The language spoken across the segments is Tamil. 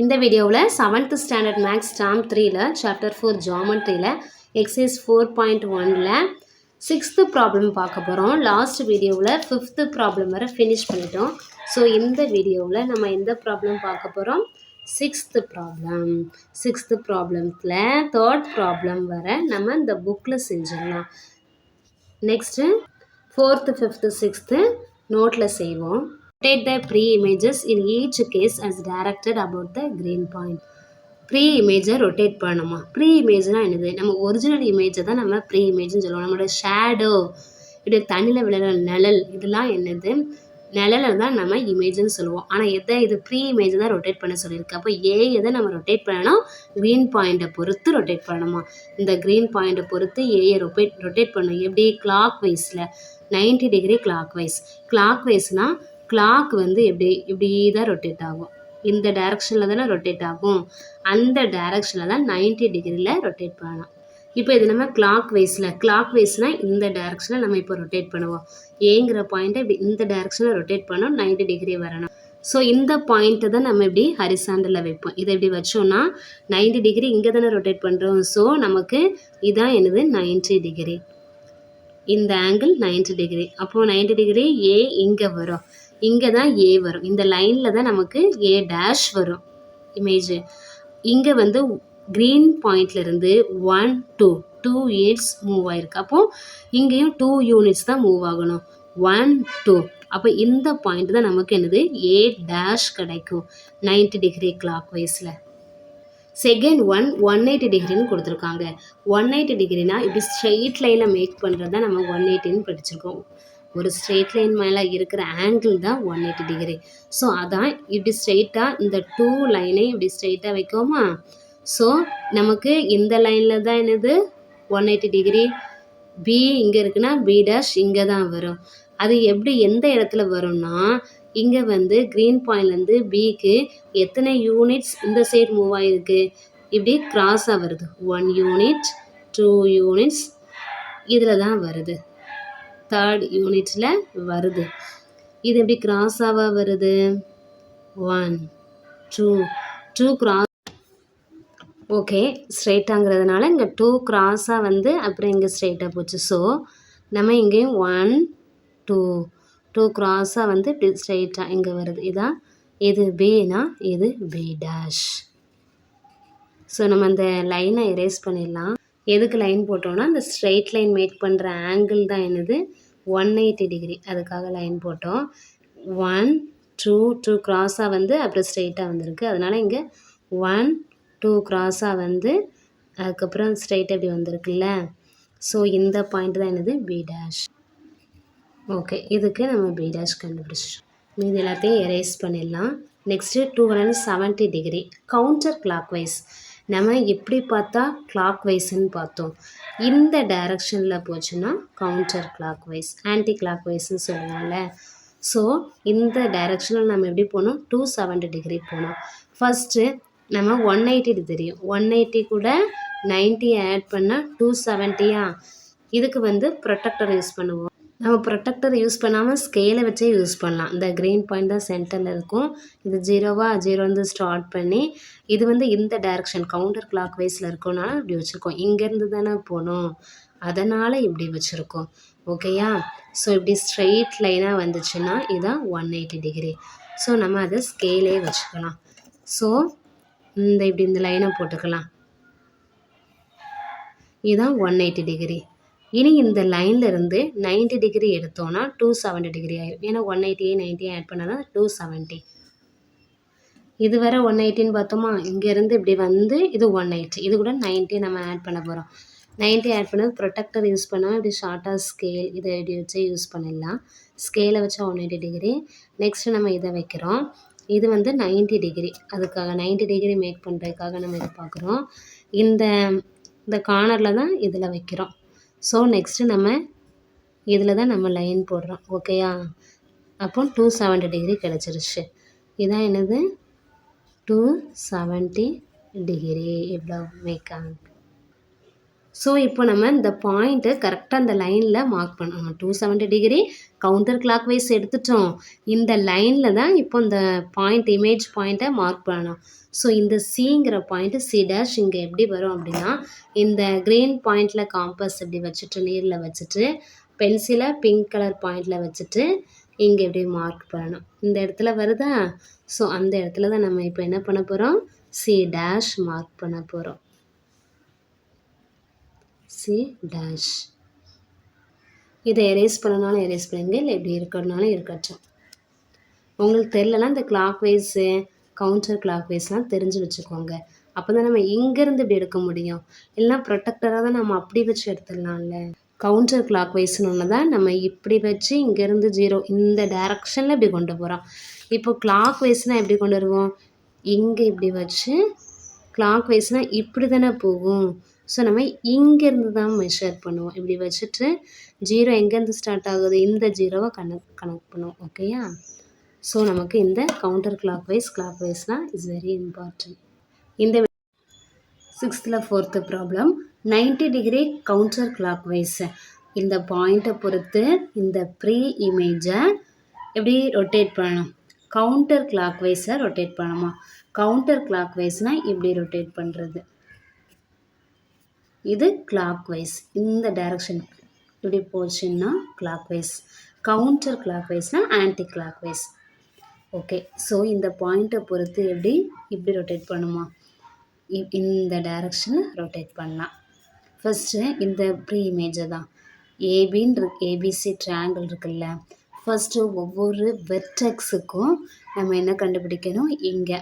இந்த வீடியோவில் 7th ஸ்டாண்டர்ட் மேக்ஸ் டேர்ம் 3ல சாப்டர் 4 ஜியோமெட்ரியில் எக்ஸசைஸ் 4.1ல் 6th ப்ராப்ளம் பார்க்க போகிறோம். லாஸ்ட் வீடியோவில் 5th ப்ராப்ளம் வரை ஃபினிஷ் பண்ணிட்டோம். ஸோ இந்த வீடியோவில் நம்ம எந்த ப்ராப்ளம் பார்க்க போகிறோம்? 6th problem. 6th ப்ராப்ளத்தில் 3rd ப்ராப்ளம் வரை நம்ம இந்த புக்கில் செஞ்சிடலாம். நெக்ஸ்ட்டு 4th 5th 6th நோட்டில் செய்வோம். Rotate the pre-images in each case as directed about the green point. ப்ரீ-இமேஜை ரொட்டேட் பண்ணணுமா? ப்ரீ-இமேஜ்னா என்னது? நம்ம ஒரிஜினல் இமேஜை தான் நம்ம ப்ரீ-இமேஜ்னு சொல்லுவோம். நம்மளோட ஷேடோ, இப்படி தண்ணியில் விழுற நிழல், இதெல்லாம் என்னது? நிழலை தான் நம்ம இமேஜ்னு சொல்லுவோம். ஆனால் இது ப்ரீ-இமேஜை தான் ரொட்டேட் பண்ண சொல்லியிருக்கு. அப்போ எதை நம்ம ரொட்டேட் பண்ணணும்? க்ரீன் பாயிண்ட்டை பொறுத்து ரொட்டேட் பண்ணணுமா? இந்த க்ரீன் பாயிண்ட்டை பொறுத்து ஏயை ரொட்டேட் பண்ணணும். எப்படி? கிளாக் வைஸில் 90 டிகிரி கிளாக் வைஸ். கிளாக் வைஸ்னால் கிளாக் வந்து இப்படி தான் ரொட்டேட் ஆகும். இந்த டைரக்ஷனில் தானே ரொட்டேட் ஆகும். அந்த டைரக்ஷனில் தான் 90 டிகிரியில் ரொட்டேட் பண்ணலாம். இப்போ இது நம்ம கிளாக் வைஸ்னால் இந்த டைரக்ஷனில் நம்ம இப்போ ரொட்டேட் பண்ணுவோம். ஏங்கிற பாயிண்ட்டை இப்படி இந்த டைரக்ஷனில் ரொட்டேட் பண்ணோம், 90 டிகிரி வரணும். ஸோ இந்த பாயிண்ட்டை தான் நம்ம இப்படி ஹரிசாண்டலில் வைப்போம். இதை இப்படி வச்சோன்னா 90 டிகிரி இங்கே தானே ரொட்டேட் பண்ணுறோம். ஸோ நமக்கு இதான் என்னது? 90 டிகிரி. இந்த ஆங்கிள் 90 டிகிரி. அப்போது 90 டிகிரி ஏ இங்கே வரும், இங்கே தான் ஏ வரும். இந்த லைனில் தான் நமக்கு ஏ டேஷ் வரும் இமேஜ். இங்கே வந்து க்ரீன் பாயிண்ட்லேருந்து 1 2 யூனிட்ஸ் மூவ் ஆகிருக்கு. அப்போது இங்கேயும் 2 யூனிட்ஸ் தான் மூவ் ஆகணும். 1 2. அப்போ இந்த பாயிண்ட் தான் நமக்கு என்னது? ஏ டேஷ் கிடைக்கும் 90 டிகிரி கிளாக் வைஸில். செகண்ட் 180 டிகிரின்னு கொடுத்துருக்காங்க. 180 டிகிரினா இப்படி ஸ்ட்ரெயிட் லைனில் மேக் பண்ணுறது தான் நம்ம 180ன்னு படிச்சிருக்கோம். ஒரு ஸ்ட்ரெயிட் லைன் மேலே இருக்கிற ஆங்கிள் தான் 180 டிகிரி. ஸோ அதான் இப்படி ஸ்ட்ரெயிட்டாக இந்த 2 லைனை இப்படி ஸ்ட்ரெயிட்டாக வைக்கோமா? ஸோ நமக்கு இந்த லைனில் தான் என்னது? 180 டிகிரி. பி இங்கே இருக்குன்னா பி டேஷ் இங்கே தான் வரும். அது எப்படி எந்த இடத்துல வரும்னா, இங்கே வந்து க்ரீன் பாயிண்ட்லேருந்து பிக்கு எத்தனை யூனிட்ஸ் இந்த சைடு மூவ் ஆகிருக்கு? இப்படி கிராஸாக வருது. 1 யூனிட் 2 யூனிட்ஸ் இதில் தான் வருது. 3rd யூனிட்டில் வருது. இது எப்படி கிராஸாக வருது? 1 2 கிராஸ். ஓகே, ஸ்ட்ரெயிட்டாங்கிறதுனால இங்கே 2 கிராஸாக வந்து அப்புறம் இங்கே ஸ்ட்ரெயிட்டாக போச்சு. ஸோ நம்ம இங்கேயும் 1 2 கிராஸாக வந்து இப்படி ஸ்ட்ரெயிட்டாக இங்கே வருது. இதான் இது பினா இது பி டேஷ். ஸோ நம்ம அந்த லைனை எரேஸ் பண்ணிடலாம். எதுக்கு லைன் போட்டோன்னா, அந்த ஸ்ட்ரெயிட் லைன் மேக் பண்ணுற ஆங்கிள் தான் என்னது? 180 டிகிரி. அதுக்காக லைன் போட்டோம். 1 2 கிராஸாக வந்து அப்புறம் ஸ்ட்ரெயிட்டாக வந்திருக்கு. அதனால் இங்கே 1 2 கிராஸாக வந்து அதுக்கப்புறம் ஸ்ட்ரெயிட்டாக இப்படி வந்திருக்குல்ல. ஸோ இந்த பாயிண்ட் தான் என்னது? B dash. ஓகே, இதுக்கு நம்ம பி டேஷ் கண்டுபிடிச்சிட்டோம். மீது எல்லாத்தையும் எரேஸ் பண்ணிடலாம். Next 270 degree counter clockwise. நம்ம எப்படி பார்த்தா கிளாக் வைஸ்ன்னு பார்த்தோம். இந்த டைரக்ஷனில் போச்சுன்னா கவுண்டர் கிளாக் வைஸ், ஆன்டி கிளாக் வைஸ்ன்னு சொல்லுவோம்ல. ஸோ இந்த டைரக்ஷனில் நம்ம எப்படி போனோம்? 270 டிகிரி போனோம். ஃபஸ்ட்டு நம்ம 180 தெரியும். 180 கூட 90 ஆட் பண்ணால் 270யா? இதுக்கு வந்து ப்ரொட்டக்டர் யூஸ் பண்ணுவோம். நம்ம ப்ரொட்டக்டர் யூஸ் பண்ணாமல் ஸ்கேலை வச்சே யூஸ் பண்ணலாம். இந்த க்ரீன் பாயிண்ட் தான் சென்டரில் இருக்கும். இது 0 வந்து ஸ்டார்ட் பண்ணி இது வந்து இந்த டைரக்ஷன் கவுண்டர் கிளாக் வைஸில் இருக்கோனால இப்படி வச்சுருக்கோம். இங்கேருந்து தானே போகணும், அதனால் இப்படி வச்சுருக்கோம். ஓகேயா? ஸோ இப்படி ஸ்ட்ரெயிட் லைனாக வந்துச்சுன்னா இதுதான் 180 டிகிரி. ஸோ நம்ம அதை ஸ்கேலே வச்சுக்கலாம். ஸோ இப்படி இந்த லைனை போட்டுக்கலாம். இதுதான் 180 டிகிரி. இனி இந்த லைனில் இருந்து 90 டிகிரி எடுத்தோன்னா 270 டிகிரி ஆயிடும். ஏன்னா 180 90 ஆட் பண்ணால் தான் 270. இது வரை 180ன்னு பார்த்தோமா? இங்கேருந்து இப்படி வந்து இது 180. இது கூட 90 நம்ம ஆட் பண்ண போகிறோம். 90 ஆட் பண்ணது ப்ரொட்டக்டர் யூஸ் பண்ணால் இப்படி ஷார்ட்டாக ஸ்கேல் இதை இப்படி வச்சு யூஸ் பண்ணிடலாம். ஸ்கேலை வச்சா 180 டிகிரி. நெக்ஸ்ட்டு நம்ம இதை வைக்கிறோம். இது வந்து 90 டிகிரி. அதுக்காக 90 டிகிரி மேக் பண்ணுறதுக்காக நம்ம இதை பார்க்குறோம். இந்த கார்னரில் தான் இதில் வைக்கிறோம். ஸோ நெக்ஸ்ட்டு நம்ம இதில் தான் நம்ம லைன் போடுறோம். ஓகேயா? அப்போ 270 டிகிரி கிடச்சிருச்சு. இதான் என்னது? 270 டிகிரி. இவ்வளோ மேக்காங்க. ஸோ இப்போ நம்ம இந்த பாயிண்ட்டை கரெக்டாக அந்த லைனில் மார்க் பண்ணணும். 270 டிகிரி கவுண்டர் கிளாக் வைஸ் எடுத்துட்டோம். இந்த லைனில் தான் இப்போ இந்த பாயிண்ட் இமேஜ் பாயிண்ட்டை மார்க் பண்ணணும். ஸோ இந்த சிங்கிற பாயிண்ட்டு சி டேஷ் இங்கே எப்படி வரும் அப்படின்னா, இந்த க்ரீன் பாயிண்டில் காம்பஸ் இப்படி வச்சுட்டு நீரில் வச்சுட்டு பென்சிலை பிங்க் கலர் பாயிண்டில் வச்சுட்டு இங்கே எப்படி மார்க் பண்ணணும். இந்த இடத்துல வருதா? ஸோ அந்த இடத்துல தான் நம்ம இப்போ என்ன பண்ண போகிறோம், சி டேஷ் மார்க் பண்ண போகிறோம். C dash. இதை எரேஸ் பண்ணனாலும் எரேஸ் பண்ணுங்க, இல்லை எப்படி இருக்கிறதுனாலும் இருக்கட்டும். உங்களுக்கு தெரிலனா இந்த கிளாக் வைஸு கவுண்டர் கிளாக் வைஸ்லாம் தெரிஞ்சு வச்சுக்கோங்க. அப்போ தான் நம்ம இங்கேருந்து இப்படி எடுக்க முடியும். இல்லைனா ப்ரொடெக்டராக தான் நம்ம அப்படி வச்சு எடுத்துடலாம்ல. கவுண்டர் கிளாக் வைஸ்னு ஒன்று தான் நம்ம இப்படி வச்சு இங்கேருந்து 0 இந்த டைரக்ஷனில் இப்படி கொண்டு போகிறோம். இப்போ கிளாக் வைஸ்னால் எப்படி கொண்டு வருவோம், இங்கே இப்படி வச்சு கிளாக் வைஸ்னால் இப்படி தானே போகும். ஸோ நம்ம இங்கேருந்து தான் மெஷர் பண்ணுவோம். இப்படி வச்சுட்டு 0 எங்கேருந்து ஸ்டார்ட் ஆகுது, இந்த 0வை கனெக்ட் பண்ணுவோம். ஓகேயா? ஸோ நமக்கு இந்த கவுண்டர் கிளாக் வைஸ்னால் இஸ் வெரி இம்பார்ட்டன்ட். இந்த 6th 4th problem 90 degree counter clockwise. இந்த பாயிண்ட்டை பொறுத்து இந்த ப்ரீ இமேஜை எப்படி ரொட்டேட் பண்ணணும், கவுண்டர் கிளாக் வைஸை ரொட்டேட் பண்ணணுமா. கவுண்டர் கிளாக் வைஸ்னால் இப்படி ரொட்டேட் பண்ணுறது. இது கிளாக் வைஸ், இந்த டைரக்ஷன் இப்படி போச்சுன்னா கிளாக் வைஸ். கவுண்டர் கிளாக் வைஸ்னால் anticlockwise. Okay. So இந்த பாயிண்ட்டை பொறுத்து எப்படி இப்படி ரொட்டேட் பண்ணுமா, இந்த டைரக்ஷனில் ரொட்டேட் பண்ணலாம். ஃபஸ்ட்டு இந்த ப்ரீ இமேஜை தான் ஏபின்னு ஏபிசி ட்ரையாங்கிள் இருக்குல்ல, ஃபஸ்ட்டு ஒவ்வொரு வெர்டெக்ஸுக்கும் நம்ம என்ன கண்டுபிடிக்கணும், இங்கே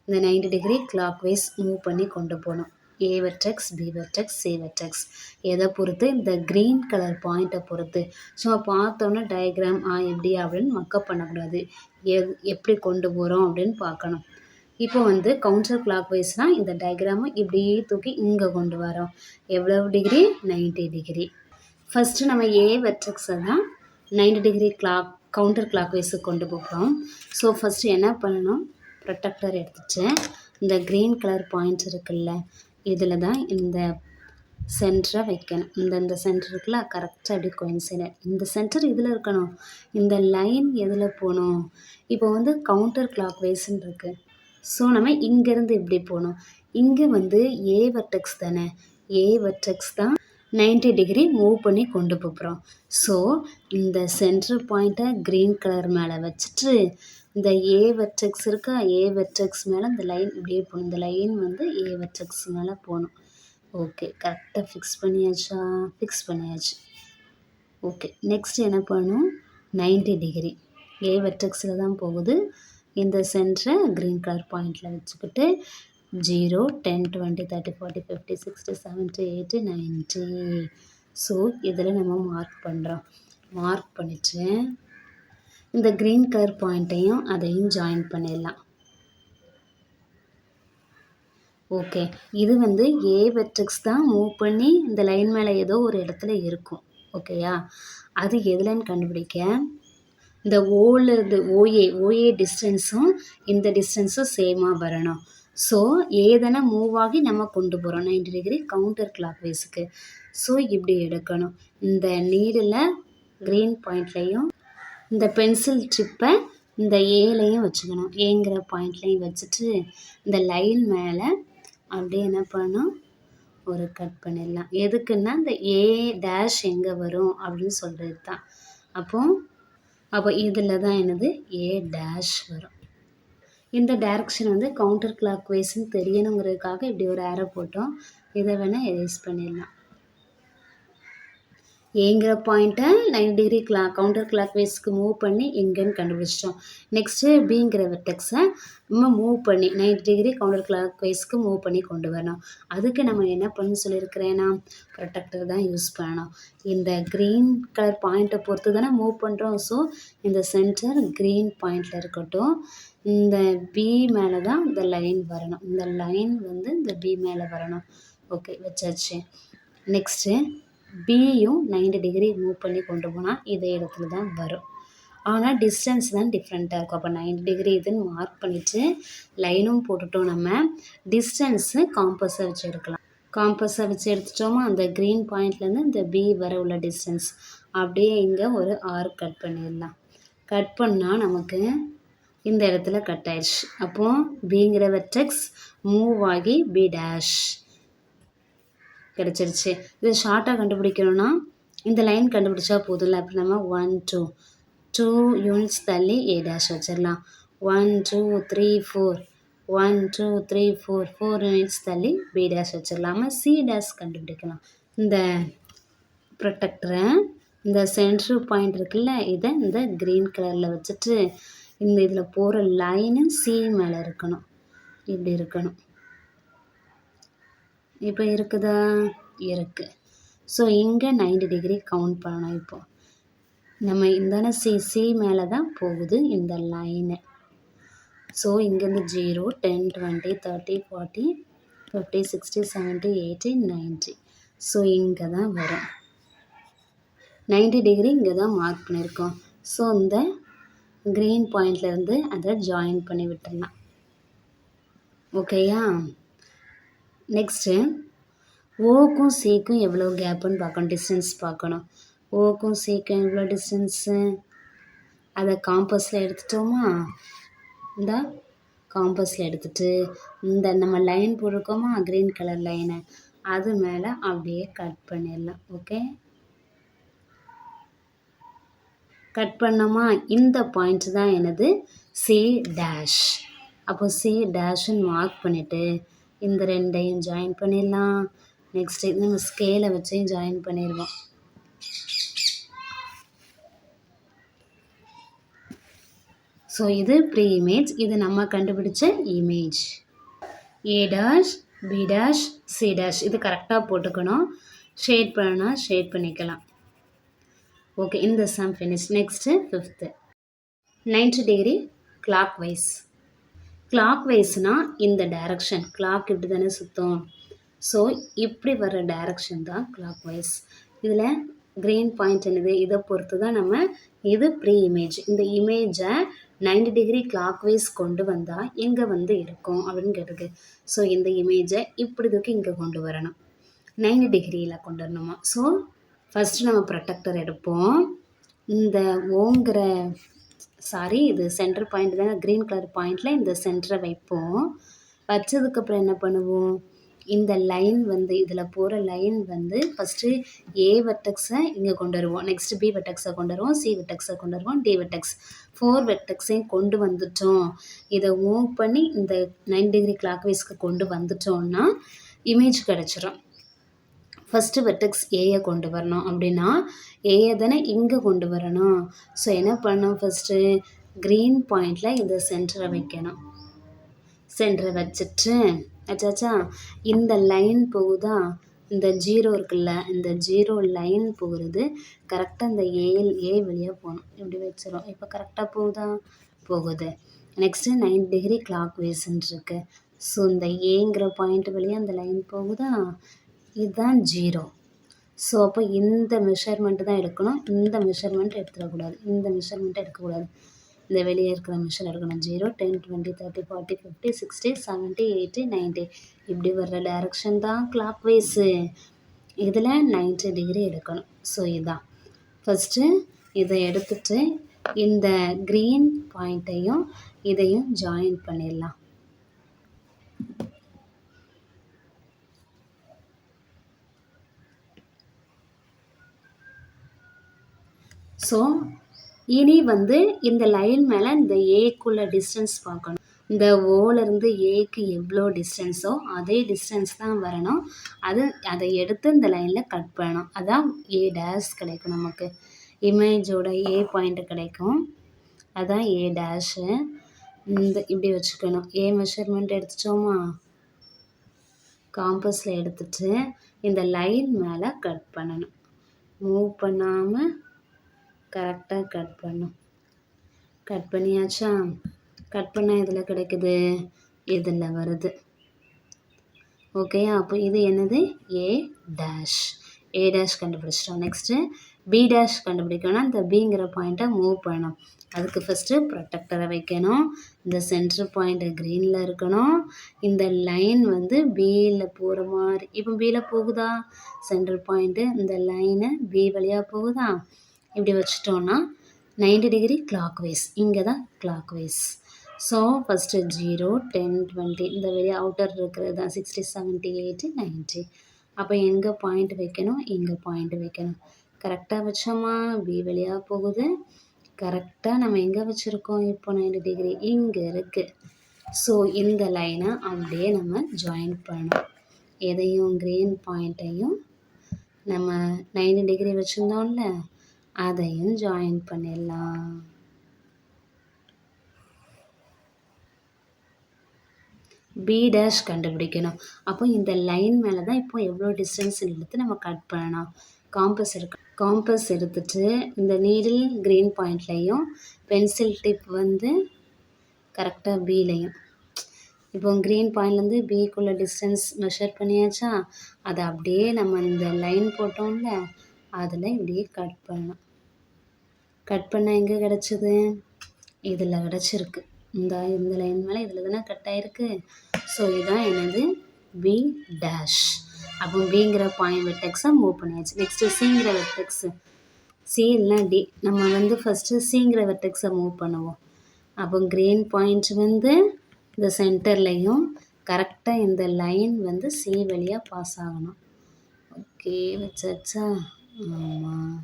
இந்த 90 டிகிரி கிளாக் வைஸ் மூவ் பண்ணி கொண்டு போகணும். A vertex, B vertex, C vertex. எதை பொறுத்து, இந்த க்ரீன் கலர் பாயிண்ட்டை பொறுத்து. ஸோ பார்த்தோன்னே டயக்ராம் எப்படி அப்படின்னு மக்கப் பண்ணக்கூடாது, எப்படி கொண்டு போகிறோம் அப்படின்னு பார்க்கணும். இப்போ வந்து கவுண்டர் கிளாக் வைஸ்னால் இந்த டயக்ராமை இப்படியே தூக்கி இங்கே கொண்டு வரோம். எவ்வளவு டிகிரி, 90 டிகிரி. ஃபஸ்ட்டு நம்ம ஏ வெர்டெக்ஸை தான் 90 டிகிரி கவுண்டர் கிளாக் வைஸுக்கு கொண்டு போகிறோம். ஸோ ஃபஸ்ட்டு என்ன பண்ணணும், ப்ரொடெக்டர் எடுத்துட்டு இந்த க்ரீன் கலர் பாயிண்ட்ஸ் இருக்குல்ல, இதில் தான் இந்த சென்டரை வைக்கணும். இந்த சென்டர் இருக்குல்ல, கரெக்டாக அப்படி கோயின்சைட். இந்த சென்டர் இதில் இருக்கணும், இந்த லைன் எதில் போகணும். இப்போ வந்து கவுண்டர் கிளாக் வைஸ்ன்னு இருக்குது. ஸோ நம்ம இங்கேருந்து இப்படி போகணும். இங்கே வந்து ஏ வெர்டெக்ஸ் தானே, ஏ வெர்டெக்ஸ் தான் 90 டிகிரி மூவ் பண்ணி கொண்டு போகிறோம். ஸோ இந்த சென்டர் பாயிண்ட்டை க்ரீன் கலர் மேலே வச்சுட்டு இந்த ஏ வெர்டெக்ஸ் இருக்கா, ஏ வெர்டெக்ஸ் மேலே இந்த லைன் இப்படியே போகணும். இந்த லைன் வந்து ஏ வெர்டெக்ஸ் மேலே போகணும். ஓகே, கரெக்டாக ஃபிக்ஸ் பண்ணியாச்சா? ஃபிக்ஸ் பண்ணியாச்சு. ஓகே, நெக்ஸ்ட் என்ன பண்ணணும், 90 டிகிரி ஏ வெர்டெக்ஸில் தான் போகுது. இந்த சென்டரை க்ரீன் கலர் பாயிண்டில் வச்சுக்கிட்டு 0, 10, 20, 30, 40, 50, 60, 70, 80, 90. ஸோ இதில் நம்ம மார்க் பண்ணுறோம். மார்க் பண்ணிவிட்டு இந்த க்ரீன் கலர் பாயிண்ட்டையும் அதையும் ஜாயின் பண்ணிடலாம். ஓகே, இது வந்து ஏ வெர்டெக்ஸ் தான் மூவ் பண்ணி இந்த லைன் மேலே ஏதோ ஒரு இடத்துல இருக்கும். ஓகேயா? அது எதுலன்னு கண்டுபிடிக்க இந்த ஓலேருந்து ஓஏ டிஸ்டன்ஸும் இந்த டிஸ்டன்ஸும் சேமாக வரணும். ஸோ ஏதானே மூவ் ஆகி நம்ம கொண்டு போகிறோம் 90 டிகிரி கவுண்டர் கிளாக் வைஸுக்கு. ஸோ இப்படி எடுக்கணும். இந்த நீடில் க்ரீன் பாயிண்ட்லேயும் இந்த பென்சில் டிப்பை இந்த ஏலையும் வச்சுக்கணும். ஏங்கிற பாயிண்ட்லேயும் வச்சுட்டு இந்த லைன் மேலே அப்படியே என்ன பண்ணணும், ஒரு கட் பண்ணிடலாம். எதுக்குன்னா இந்த ஏ டேஷ் எங்கே வரும் அப்படின்னு சொல்கிறது தான். அப்போ இதில் தான் என்னது ஏ டேஷ் வரும். இந்த டைரக்ஷன் வந்து கவுண்டர் கிளாக் வைஸ்ன்னு தெரியணுங்கிறதுக்காக இப்படி ஒரு ஏரோ போட்டோம். இதை வேணால் எரேஸ் பண்ணிடலாம். ஏங்கிற பாயிண்ட்டை 90 டிகிரி கவுண்டர் கிளாக் வைஸ்க்கு மூவ் பண்ணி எங்கேன்னு கண்டுபிடிச்சிட்டோம். நெக்ஸ்ட்டு பிங்கிற வெர்டெக்ஸை நம்ம மூவ் பண்ணி 90 டிகிரி கவுண்டர் கிளாக் வைஸ்க்கு மூவ் பண்ணி கொண்டு வரணும். அதுக்கு நம்ம என்ன பண்ண சொல்லியிருக்கிறேன்னா, ப்ரொடெக்டர் தான் யூஸ் பண்ணணும். இந்த க்ரீன் கலர் பாயிண்ட்டை பொறுத்து தானே மூவ் பண்ணுறோம். ஸோ இந்த சென்டர் க்ரீன் பாயிண்டில் இருக்கட்டும். இந்த பி மேலே தான் இந்த லைன் வரணும். இந்த லைன் வந்து இந்த பி மேலே வரணும். ஓகே, வச்சாச்சு. நெக்ஸ்ட்டு பியும் 90 டிகிரி மூவ் பண்ணி கொண்டு போனால் இதே இடத்துல தான் வரும். ஆனால் டிஸ்டன்ஸ் தான் டிஃப்ரெண்ட்டாக இருக்கும். அப்போ 90 டிகிரி இதுன்னு மார்க் பண்ணிவிட்டு லைனும் போட்டுட்டோம். நம்ம டிஸ்டன்ஸு காம்பஸை வச்சு எடுக்கலாம். காம்பஸை வச்சு எடுத்துட்டோமா, அந்த க்ரீன் பாயிண்ட்லேருந்து இந்த பி வர உள்ள டிஸ்டன்ஸ் அப்படியே இங்கே ஒரு ஆர் கட் பண்ணிடலாம். கட் பண்ணால் நமக்கு இந்த இடத்துல கட் ஆயிடுச்சு. அப்போது பிங்கிற வெர்டெக்ஸ் மூவ் ஆகி பி டேஷ் கிடச்சிருச்சு. இது ஷார்ட்டாக கண்டுபிடிக்கணும்னா இந்த லைன் கண்டுபிடிச்சா போதும்ல. அப்போ நம்ம 1 2 யூனிட்ஸ் தள்ளி ஏ டேஷ் வச்சிடலாம். 1 2 3 4 1 2 3 4 4 யூனிட்ஸ் தள்ளி பி டேஷ் வச்சிடலாமா. சி டேஷ் கண்டுபிடிக்கலாம். இந்த ப்ரொடெக்டரை இந்த சென்ட்ரு பாயிண்ட் இருக்குல்ல, இதை இந்த க்ரீன் கலரில் வச்சுட்டு இந்த இதில் போகிற லைனு சி மேலே இருக்கணும், இப்படி இருக்கணும். இப்போ இருக்குதா? இருக்குது. ஸோ இங்கே 90 டிகிரி கவுண்ட் பண்ணணும். இப்போது நம்ம இந்த சி மேலே தான் போகுது இந்த லைனு. ஸோ இங்கேருந்து 0 10 20 30 40 50 60 70 80 90. ஸோ இங்கே தான் வரும். 90 டிகிரி இங்கே தான் மார்க் பண்ணியிருக்கோம். ஸோ இந்த க்ரீன் பாயிண்ட்லேருந்து அதை ஜாயின் பண்ணி விட்டுடலாம். ஓகேயா? நெக்ஸ்ட்டு ஓக்கும் சிக்கும் எவ்வளோ கேப்புன்னு பார்க்கணும், டிஸ்டன்ஸ் பார்க்கணும். ஓக்கும் சிக்கும் எவ்வளோ டிஸ்டன்ஸு, அதை காம்பஸில் எடுத்துட்டோமா. இந்த காம்பஸில் எடுத்துகிட்டு இந்த நம்ம லைன் போட்டிருக்கோமா க்ரீன் கலர் லைனை, அது மேலே அப்படியே கட் பண்ணிடலாம். ஓகே, கட் பண்ணோமா. இந்த பாயிண்ட் தான் எனது சி டேஷ். அப்போ சி டேஷ்ன்னு மார்க் பண்ணிவிட்டு இந்த ரெண்டையும் ஜாயின் பண்ணிடலாம். நெக்ஸ்ட்டு நம்ம ஸ்கேலை வச்சு ஜாயின் பண்ணிடுவோம். ஸோ இது ப்ரீ இமேஜ், இது நம்ம கண்டுபிடிச்ச image. A dash B dash C dash இது கரெக்டாக போட்டுக்கணும். ஷேட் பண்ணனா ஷேட் பண்ணிக்கலாம். ஓகே, இந்த sum finish. Next 5th 90 degree clockwise. கிளாக் வைஸ்னால் இந்த டைரக்ஷன், கிளாக் இப்படி தானே சுற்றும். ஸோ இப்படி வர்ற டைரக்ஷன் தான் கிளாக் வைஸ். இதில் க்ரீன் பாயிண்ட் என்னது, இதை பொறுத்து தான் நம்ம இது ப்ரீ இமேஜ். இந்த இமேஜை 90 டிகிரி கிளாக் வைஸ் கொண்டு வந்தால் எங்கே வந்து இருக்கும் அப்படின்னு கேட்டிருக்கு. ஸோ இந்த இமேஜை இப்படி இதுக்கு இங்கே கொண்டு வரணும், 90 டிகிரியில் கொண்டு வரணுமா. ஸோ ஃபஸ்ட்டு நம்ம ப்ரொடெக்டர் எடுப்போம். இந்த ஓங்கிற இது சென்டர் பாயிண்ட் தான், க்ரீன் கலர் பாயிண்டில் இந்த சென்டரை வைப்போம். வச்சதுக்கப்புறம் என்ன பண்ணுவோம், இந்த லைன் வந்து இதில் போகிற லைன் வந்து ஃபஸ்ட்டு ஏ வெர்டெக்ஸை இங்கே கொண்டு வருவோம், நெக்ஸ்ட்டு பி வெர்டெக்ஸை கொண்டு வருவோம், சி வெர்டெக்ஸை கொண்டு வருவோம், டி வெர்டெக்ஸ் 4 வெர்டெக்ஸையும் கொண்டு வந்துட்டோம். இதை மூவ் பண்ணி இந்த 90 டிகிரி கிளாக் வைஸ்க்கு கொண்டு வந்துட்டோம்னா இமேஜ் கிடச்சிரும். ஃபஸ்ட்டு வெர்டெக்ஸ் ஏயை கொண்டு வரணும். அப்படின்னா ஏயை தானே இங்கே கொண்டு வரணும். ஸோ என்ன பண்ணணும், ஃபஸ்ட்டு க்ரீன் பாயிண்டில் இந்த சென்டரை வைக்கணும். சென்டரை வச்சுட்டு ஆச்சாச்சா, இந்த லைன் போகுதா, இந்த 0 இருக்குல்ல, இந்த 0 லைன் போகிறது கரெக்டாக இந்த ஏ வழியாக போகணும். இப்படி வச்சிடும். இப்போ கரெக்டாக போகுதா, போகுது. நெக்ஸ்ட்டு 90 டிகிரி கிளாக் வைஸ்ன்னு இருக்கு. ஸோ இந்த ஏங்கிற பாயிண்ட் வழியாக அந்த லைன் போகுதா, இதுதான் 0. ஸோ அப்போ இந்த மெஷர்மெண்ட்டு தான் எடுக்கணும். இந்த மெஷர்மெண்ட் எடுத்துடக்கூடாது, இந்த மெஷர்மெண்ட்டை எடுக்கக்கூடாது. இந்த வெளியே இருக்கிற மெஷர் எடுக்கணும். 0 10 20 30 40 50 60 70 80 90 இப்படி வர்ற டைரக்ஷன் தான் கிளாக் வைஸு. இதில் 90 டிகிரி எடுக்கணும். ஸோ இதுதான் ஃபஸ்ட்டு. இதை எடுத்துட்டு இந்த க்ரீன் பாயிண்ட்டையும் இதையும் ஜாயின் பண்ணிடலாம். ஸோ இனி வந்து இந்த லைன் மேலே இந்த ஏக்குள்ள டிஸ்டன்ஸ் பார்க்கணும். இந்த ஓலேருந்து ஏக்கு எவ்வளோ டிஸ்டன்ஸோ அதே டிஸ்டன்ஸ் தான் வரணும். அதை எடுத்து இந்த லைனில் கட் பண்ணணும். அதான் ஏ டேஷ் கிடைக்கும் நமக்கு. இமேஜோட ஏ பாயிண்ட் கிடைக்கும், அதான் ஏ டேஷு. இப்படி வச்சுக்கணும். ஏ மெஷர்மெண்ட் எடுத்துட்டோமா, காம்பஸில் எடுத்துட்டு இந்த லைன் மேலே கட் பண்ணணும். மூவ் பண்ணாமல் கரெக்டாக கட் பண்ணும். கட் பண்ணியாச்சா, கட் பண்ணால் இதில் கிடைக்குது, இதில் வருது. ஓகேயா, அப்போ இது என்னது, ஏ டேஷ். ஏ டேஷ் கண்டுபிடிச்சிட்டோம். நெக்ஸ்ட்டு பி டேஷ் கண்டுபிடிக்கணும்னா இந்த பிங்கிற பாயிண்ட்டை மூவ் பண்ணணும். அதுக்கு ஃபஸ்ட்டு ப்ரொட்டக்டரை வைக்கணும். இந்த சென்டர் பாயிண்ட்டு க்ரீனில் இருக்கணும். இந்த லைன் வந்து பியில் போகிற மாதிரி, இப்போ பியில் போகுதா சென்டர் பாயிண்ட்டு, இந்த லைனு பி வழியாக போகுதா, இப்படி வச்சுட்டோன்னா 90 டிகிரி கிளாக் வைஸ், இங்கே தான் கிளாக் வைஸ். ஸோ ஃபஸ்ட்டு 0, 10, 20 இந்த வெளியே அவுட்டர் இருக்கிறது தான் 60, 70, 80, 90. அப்போ எங்கே பாயிண்ட் வைக்கணும், இங்கே பாயிண்ட் வைக்கணும். கரெக்டாக வச்சோமா, பி வழியாக போகுது. கரெக்டாக நம்ம எங்கே வச்சுருக்கோம் இப்போ 90 டிகிரி இங்கே இருக்குது. ஸோ இந்த லைனை அப்படியே நம்ம ஜாயின் பண்ணணும். எதையும் க்ரீன் பாயிண்ட்டையும் நம்ம 90 டிகிரி வச்சுருந்தோம்ல, அதையும் ஜாயின் பண்ணிடலாம். பி டேஷ் கண்டுபிடிக்கணும். அப்போ இந்த லைன் மேலே தான் இப்போ எவ்வளோ டிஸ்டன்ஸ் எடுத்து நம்ம கட் பண்ணணும். காம்பஸ் எடுத்துட்டு இந்த நீடில் க்ரீன் பாயிண்ட்லேயும் பென்சில் டிப் வந்து கரெக்டாக பிலையும், இப்போ க்ரீன் பாயிண்ட்லேருந்து பிக்குள்ளே டிஸ்டன்ஸ் மெஷர் பண்ணியாச்சா, அதை அப்படியே நம்ம இந்த லைன் போட்டோம்ல அதில் இப்படியே கட் பண்ணணும். கட் பண்ண எங்கே கிடச்சிது, இதில் கிடச்சிருக்கு. இந்த லைன் மேலே இதில் தானே கட் ஆகிருக்கு. ஸோ இதுதான் என்னது பி டேஷ். அப்போ பிங்கிற பாயிண்ட் வெர்டெக்ஸை மூவ் பண்ணியாச்சு. நெக்ஸ்ட்டு சிங்கிற வெர்டெக்ஸு, சி இல்லைனா டி, நம்ம வந்து ஃபஸ்ட்டு சிங்கிற வெர்டெக்ஸை மூவ் பண்ணுவோம். அப்போ க்ரீன் பாயிண்ட் வந்து இந்த சென்டர்லேயும் கரெக்டாக இந்த லைன் வந்து சி வழியாக பாஸ் ஆகணும். ஓகே வச்சாச்சா, ஆமாம்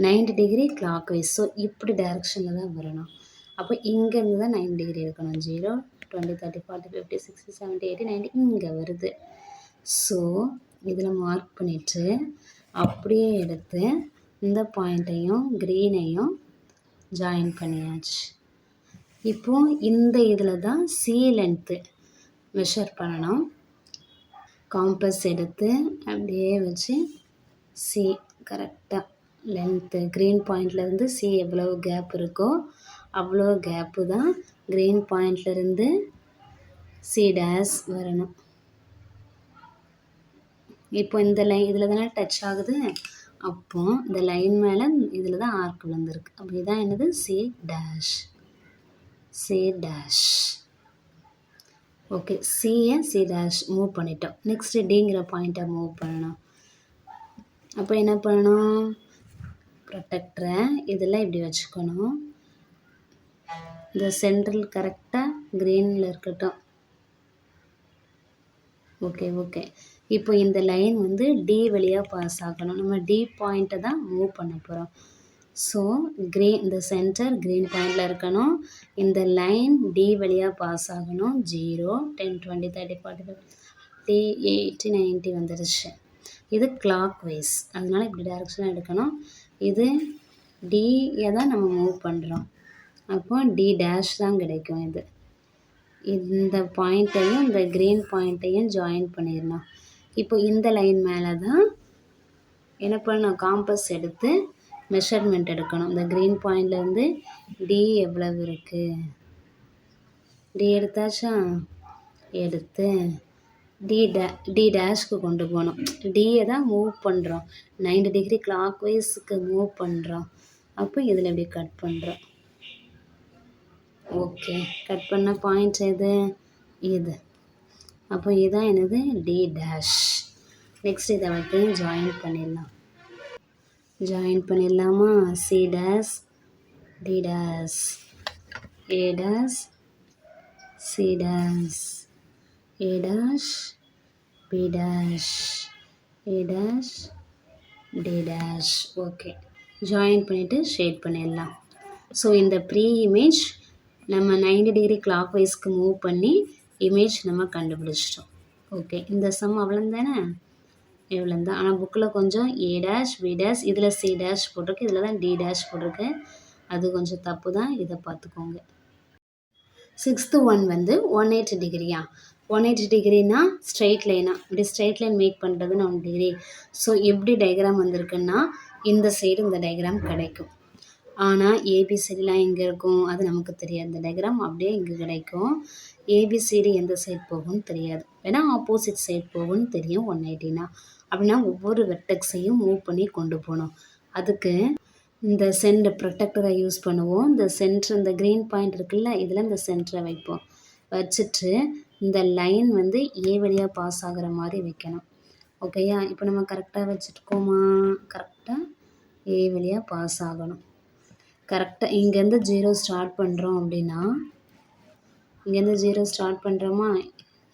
90 டிகிரி கிளாக் வைஸ். ஸோ இப்படி டைரெக்ஷனில் தான் வரணும். அப்போ இங்கேருந்து தான் 90 டிகிரி இருக்கணும். 0, 20, 30, 40, 50, 60, 70, 80, 90 இங்கே வருது. ஸோ இதில் மார்க் பண்ணிவிட்டு அப்படியே எடுத்து இந்த பாயிண்ட்டையும் க்ரீனையும் ஜாயின் பண்ணியாச்சு. இப்போது இந்த இதில் தான் சி லென்த்து மெஷர் பண்ணணும். காம்பஸ் எடுத்து அப்படியே வச்சு சி கரெக்டாக லென்த்து க்ரீன் பாயிண்ட்லேருந்து சி எவ்வளோ கேப் இருக்கோ அவ்வளோ கேப்பு தான் க்ரீன் பாயிண்ட்லேருந்து சி டேஷ் வரணும். இப்போ இந்த லைன் இதில் தானே டச் ஆகுது. அப்போ இந்த லைன் மேலே இதில் தான் ஆர்க் விழுந்திருக்கு. அப்படி தான் என்னது C dash, C dash. Okay, சியை சி டேஷ் மூவ் பண்ணிட்டோம். நெக்ஸ்ட்டு டிங்கிற பாயிண்ட்டை மூவ் பண்ணணும். அப்போ என்ன பண்ணணும், ப்ரொட்டக்டரை இதில் இப்படி வச்சுக்கணும். இந்த சென்ட்ரல் கரெக்டாக க்ரீனில் இருக்கட்டும். ஓகே இப்போ இந்த லைன் வந்து டி வழியாக பாஸ் ஆகணும். நம்ம டி பாயிண்ட்டை தான் மூவ் பண்ண போகிறோம். ஸோ இந்த சென்டர் க்ரீன் பாயிண்டில் இருக்கணும். இந்த லைன் டி வழியாக பாஸ் ஆகணும். 0, 10, 20, 30, 40, 50, 80, 90 வந்துடுச்சு. இது கிளாக் வைஸ், அதனால் இப்படி டைரெக்ஷனாக எடுக்கணும். இது டியை தான் நம்ம மூவ் பண்ணுறோம். அப்போ டி டேஷ் தான் கிடைக்கும். இது இந்த பாயிண்ட்டையும் இந்த க்ரீன் பாயிண்ட்டையும் ஜாயின் பண்ணிடணும். இப்போ இந்த லைன் மேலே தான் என்ன பண்ணணும், காம்பஸ் எடுத்து மெஷர்மெண்ட் எடுக்கணும். இந்த க்ரீன் பாயிண்ட்லேருந்து டி எவ்வளவு இருக்குது, டி எடுத்தாச்சா, எடுத்து டி டேஷ்க்கு கொண்டு போகணும். டியை தான் மூவ் பண்ணுறோம், 90 டிகிரி கிளாக் வைஸுக்கு மூவ் பண்ணுறோம். அப்போ இதில் இப்படி கட் பண்ணுறோம். ஓகே, கட் பண்ண பாயிண்ட் எது, இது. அப்போ இதுதான் என்னது டி டேஷ். நெக்ஸ்ட் இதை வந்து ஜாயின் பண்ணிடலாமா, C dash, D dash, A dash, C dash, A dash, B dash, A dash, D dash. Okay, join பண்ணிவிட்டு ஷேட் பண்ணிடலாம். ஸோ இந்த ப்ரீ இமேஜ் நம்ம 90 டிகிரி கிளாக் வைஸ்க்கு மூவ் பண்ணி இமேஜ் நம்ம கண்டுபிடிச்சிட்டோம். ஓகே, இந்த சம் அவ்வளோந்தானே, இவ்வளோந்தான். ஆனால் புக்கில் கொஞ்சம் ஏ டேஷ், பி டேஷ், இதில் சி டேஷ் போட்டிருக்கு, இதில் தான் டி டேஷ் போட்டிருக்கு. அது கொஞ்சம் தப்பு தான், இதை பார்த்துக்கோங்க. 6th ஒன் வந்து 180 டிகிரியா, 180 டிகிரினா ஸ்ட்ரெயிட் லைனா, இப்படி ஸ்ட்ரெயிட் லைன் மேக் பண்ணுறதுன்னு 1 டிகிரி. ஸோ எப்படி டயக்ராம் வந்திருக்குன்னா இந்த சைடு இந்த டயக்ராம் கிடைக்கும். ஆனால் ஏபிசிடிலாம் எங்கே இருக்கும் அது நமக்கு தெரியாது. இந்த டயக்ராம் அப்படியே இங்கே கிடைக்கும். ஏபிசிடி எந்த சைட் போகும்னு தெரியாது, ஏன்னா ஆப்போசிட் சைட் போகும்னு தெரியும் 180னா. அப்படின்னா ஒவ்வொரு வெர்டெக்ஸையும் மூவ் பண்ணி கொண்டு போகணும். அதுக்கு இந்த ப்ரொடெக்டரை யூஸ் பண்ணுவோம். இந்த க்ரீன் பாயிண்ட் இருக்குல்ல, இதில் இந்த சென்டரை வைப்போம். வச்சுட்டு இந்த லைன் வந்து ஏ வழியாக பாஸ் ஆகிற மாதிரி வைக்கணும். ஓகேயா? இப்போ நம்ம கரெக்டாக வச்சுருக்கோமா? கரெக்டாக ஏ வழியாக பாஸ் ஆகணும். கரெக்டாக இங்கேருந்து 0 ஸ்டார்ட் பண்ணுறோம் அப்படின்னா, இங்கேருந்து 0 ஸ்டார்ட் பண்ணுறோமா,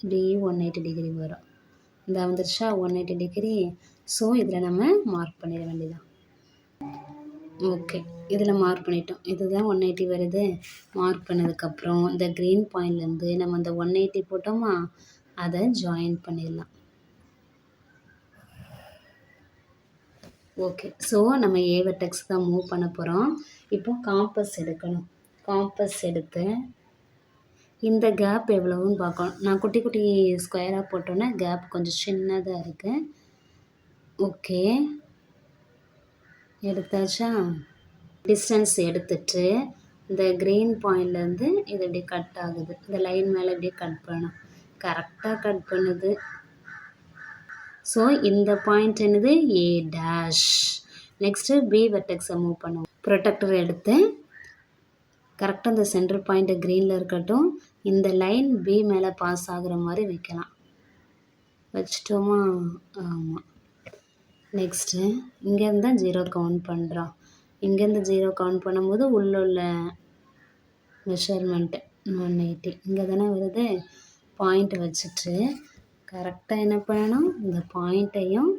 இப்படி 180 டிகிரி வரும். இந்த வந்துருச்சா 180 டிகிரி. ஸோ இதில் நம்ம மார்க் பண்ணிட வேண்டியதான். ஓகே, இதில் மார்க் பண்ணிட்டோம். இதுதான் 180 வருது. மார்க் பண்ணதுக்கப்புறம் இந்த க்ரீன் பாயிண்ட்லேருந்து நம்ம அந்த 180 போட்டோமா, அதை ஜாயின் பண்ணிடலாம். ஓகே, ஸோ நம்ம ஏ வெர்டெக்ஸ் தான் மூவ் பண்ண போகிறோம். இப்போ காம்பஸ் எடுக்கணும். காம்பஸ் எடுத்து இந்த கேப் எவ்வளவுன்னு பார்க்கணும். நான் குட்டி குட்டி ஸ்கொயராக போட்டோன்னே கேப் கொஞ்சம் சின்னதாக இருக்குது. ஓகே, எடுத்தாச்சா? டிஸ்டன்ஸ் எடுத்துட்டு இந்த க்ரீன் பாயிண்ட்லேருந்து இது இப்படி கட் ஆகுது. இந்த லைன் மேலே இப்படியே கட் பண்ணணும். கரெக்டாக கட் பண்ணுது. ஸோ இந்த பாயிண்ட் என்னது? A dash. நெக்ஸ்ட்டு பி வெர்டெக்ஸை மூவ் பண்ணுவோம். ப்ரொடெக்டர் எடுத்து கரெக்டாக இந்த சென்டர் பாயிண்ட்டு க்ரீனில் இருக்கட்டும். இந்த லைன் பி மேலே பாஸ் ஆகுற மாதிரி வைக்கலாம். வச்சிட்டோமா? ஆமாம். நெக்ஸ்ட்டு இங்கேருந்து தான் 0 கவுண்ட் பண்ணுறோம். இங்கேருந்து 0 கவுண்ட் பண்ணும்போது உள்ள மெஷர்மெண்ட்டு 180 இங்கே தானே வருது. பாயிண்ட் வச்சுட்டு கரெக்டாக என்ன பண்ணணும்? இந்த பாயிண்ட்டையும்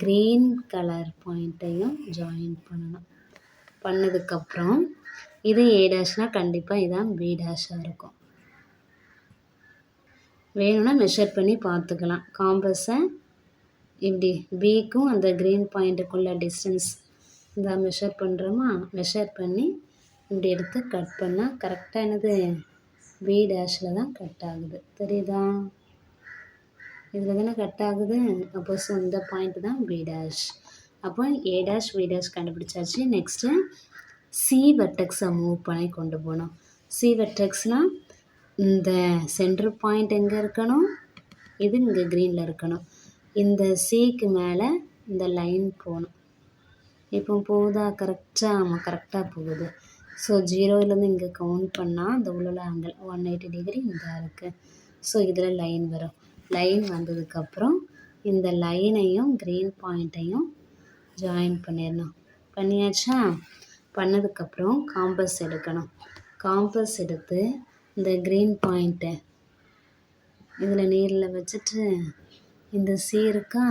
க்ரீன் கலர் பாயிண்ட்டையும் ஜாயின் பண்ணணும். பண்ணதுக்கப்புறம் இது ஏ டேஷ்னால் கண்டிப்பாக இதான் பி டேஷாக இருக்கும். வேணும்னா மெஷர் பண்ணி பார்த்துக்கலாம். காம்பஸை இப்படி பிக்கும் அந்த க்ரீன் பாயிண்ட்டுக்குள்ள டிஸ்டன்ஸ் இந்த மெஷர் பண்ணுறோமா, மெஷர் பண்ணி இப்படி எடுத்து கட் பண்ணால் கரெக்டாக என்னது? பி டேஷில் தான் கட் ஆகுது. தெரியுதா? இதில் தானே கட் ஆகுது. அப்போ ஸோ இந்த பாயிண்ட் தான் பி டேஷ். அப்போ ஏ டேஷ் பி டேஷ் கண்டுபிடிச்சாச்சு. நெக்ஸ்ட்டு சி வெர்டெக்ஸை மூவ் பண்ணி கொண்டு போகணும். சி வெர்டெக்ஸ்னால் இந்த சென்டர் பாயிண்ட் எங்கே இருக்கணும்? இது இங்கே க்ரீனில் இருக்கணும். இந்த சிக்கு மேலே இந்த லைன் போகணும். இப்போ போகுதா? கரெக்டாக? ஆமாம், கரெக்டாக போகுது. ஸோ 0லேருந்து இங்கே கவுண்ட் பண்ணால் இந்த உள்ள ஆங்கிள் 180 டிகிரி இந்த இருக்குது. ஸோ இதில் லைன் வரும். லைன் வந்ததுக்கப்புறம் இந்த லைனையும் க்ரீன் பாயிண்ட்டையும் ஜாயின் பண்ணிடணும். பண்ணியாச்சா? பண்ணதுக்கப்புறம் காம்பஸ் எடுக்கணும். காம்பஸ் எடுத்து இந்த க்ரீன் பாயிண்ட்டை இதில் நீரில் வச்சுட்டு இந்த சி இருக்கா,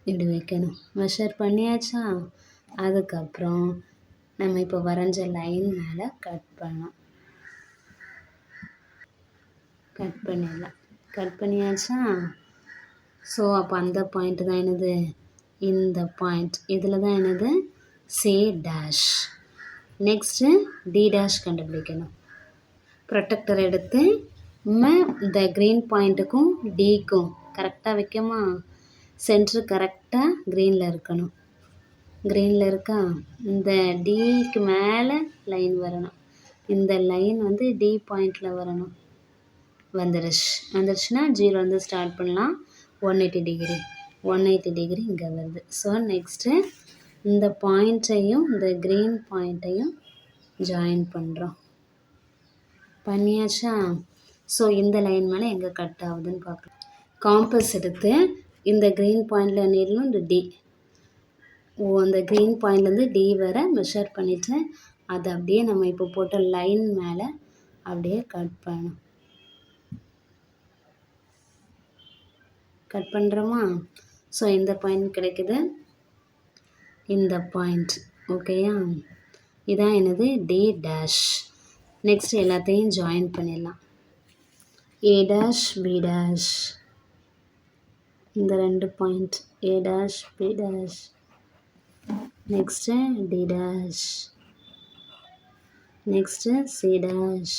இப்படி வைக்கணும். மெஷர் பண்ணியாச்சா? அதுக்கப்புறம் நம்ம இப்போ வரைஞ்ச லைன் மேலே கட் பண்ணணும். கட் பண்ணிடலாம். கட் பண்ணியாச்சா? ஸோ அப்போ அந்த பாயிண்ட் தான் என்னது? இந்த பாயிண்ட். இதில் தான் என்னது? C dash. Next D dash கண்டுபிடிக்கணும். ப்ரொடெக்டர் எடுத்து இந்த க்ரீன் பாயிண்ட்டுக்கும் டிக்கும் கரெக்டாக வைக்கமா? சென்ட்ரு கரெக்டாக க்ரீனில் இருக்கணும். க்ரீனில் இருக்கா? இந்த டிக்கு மேலே லைன் வரணும். இந்த லைன் வந்து டி பாயிண்டில் வரணும். வந்துடுச்சுன்னா 0 ஸ்டார்ட் பண்ணலாம். 180 டிகிரி 180 டிகிரி இங்கே வருது. ஸோ நெக்ஸ்ட்டு இந்த பாயிண்ட்டையும் இந்த க்ரீன் பாயிண்ட்டையும் ஜாயின் பண்ணுறோம். பண்ணியாச்சா? ஸோ இந்த லைன் மேலே எங்கே கட் ஆகுதுன்னு பார்க்கலாம். காம்பஸ் எடுத்து இந்த க்ரீன் பாயிண்டில் நீளம் இந்த டி, அந்த க்ரீன் பாயிண்ட்லேருந்து டி வர மெஷர் பண்ணிவிட்டு அதை அப்படியே நம்ம இப்போ போட்ட லைன் மேலே அப்படியே கட் பண்ணணும். கட் பண்ணுறோமா? ஸோ இந்த பாயிண்ட் கிடைக்குது. இந்த பாயிண்ட் ஓகேயா? இதான் என்னது? D dash. நெக்ஸ்ட் எல்லாத்தையும் ஜாயின் பண்ணிடலாம். ஏ டேஷ் பி டேஷ், இந்த 2 point A dash B dash. Next D dash, next C dash.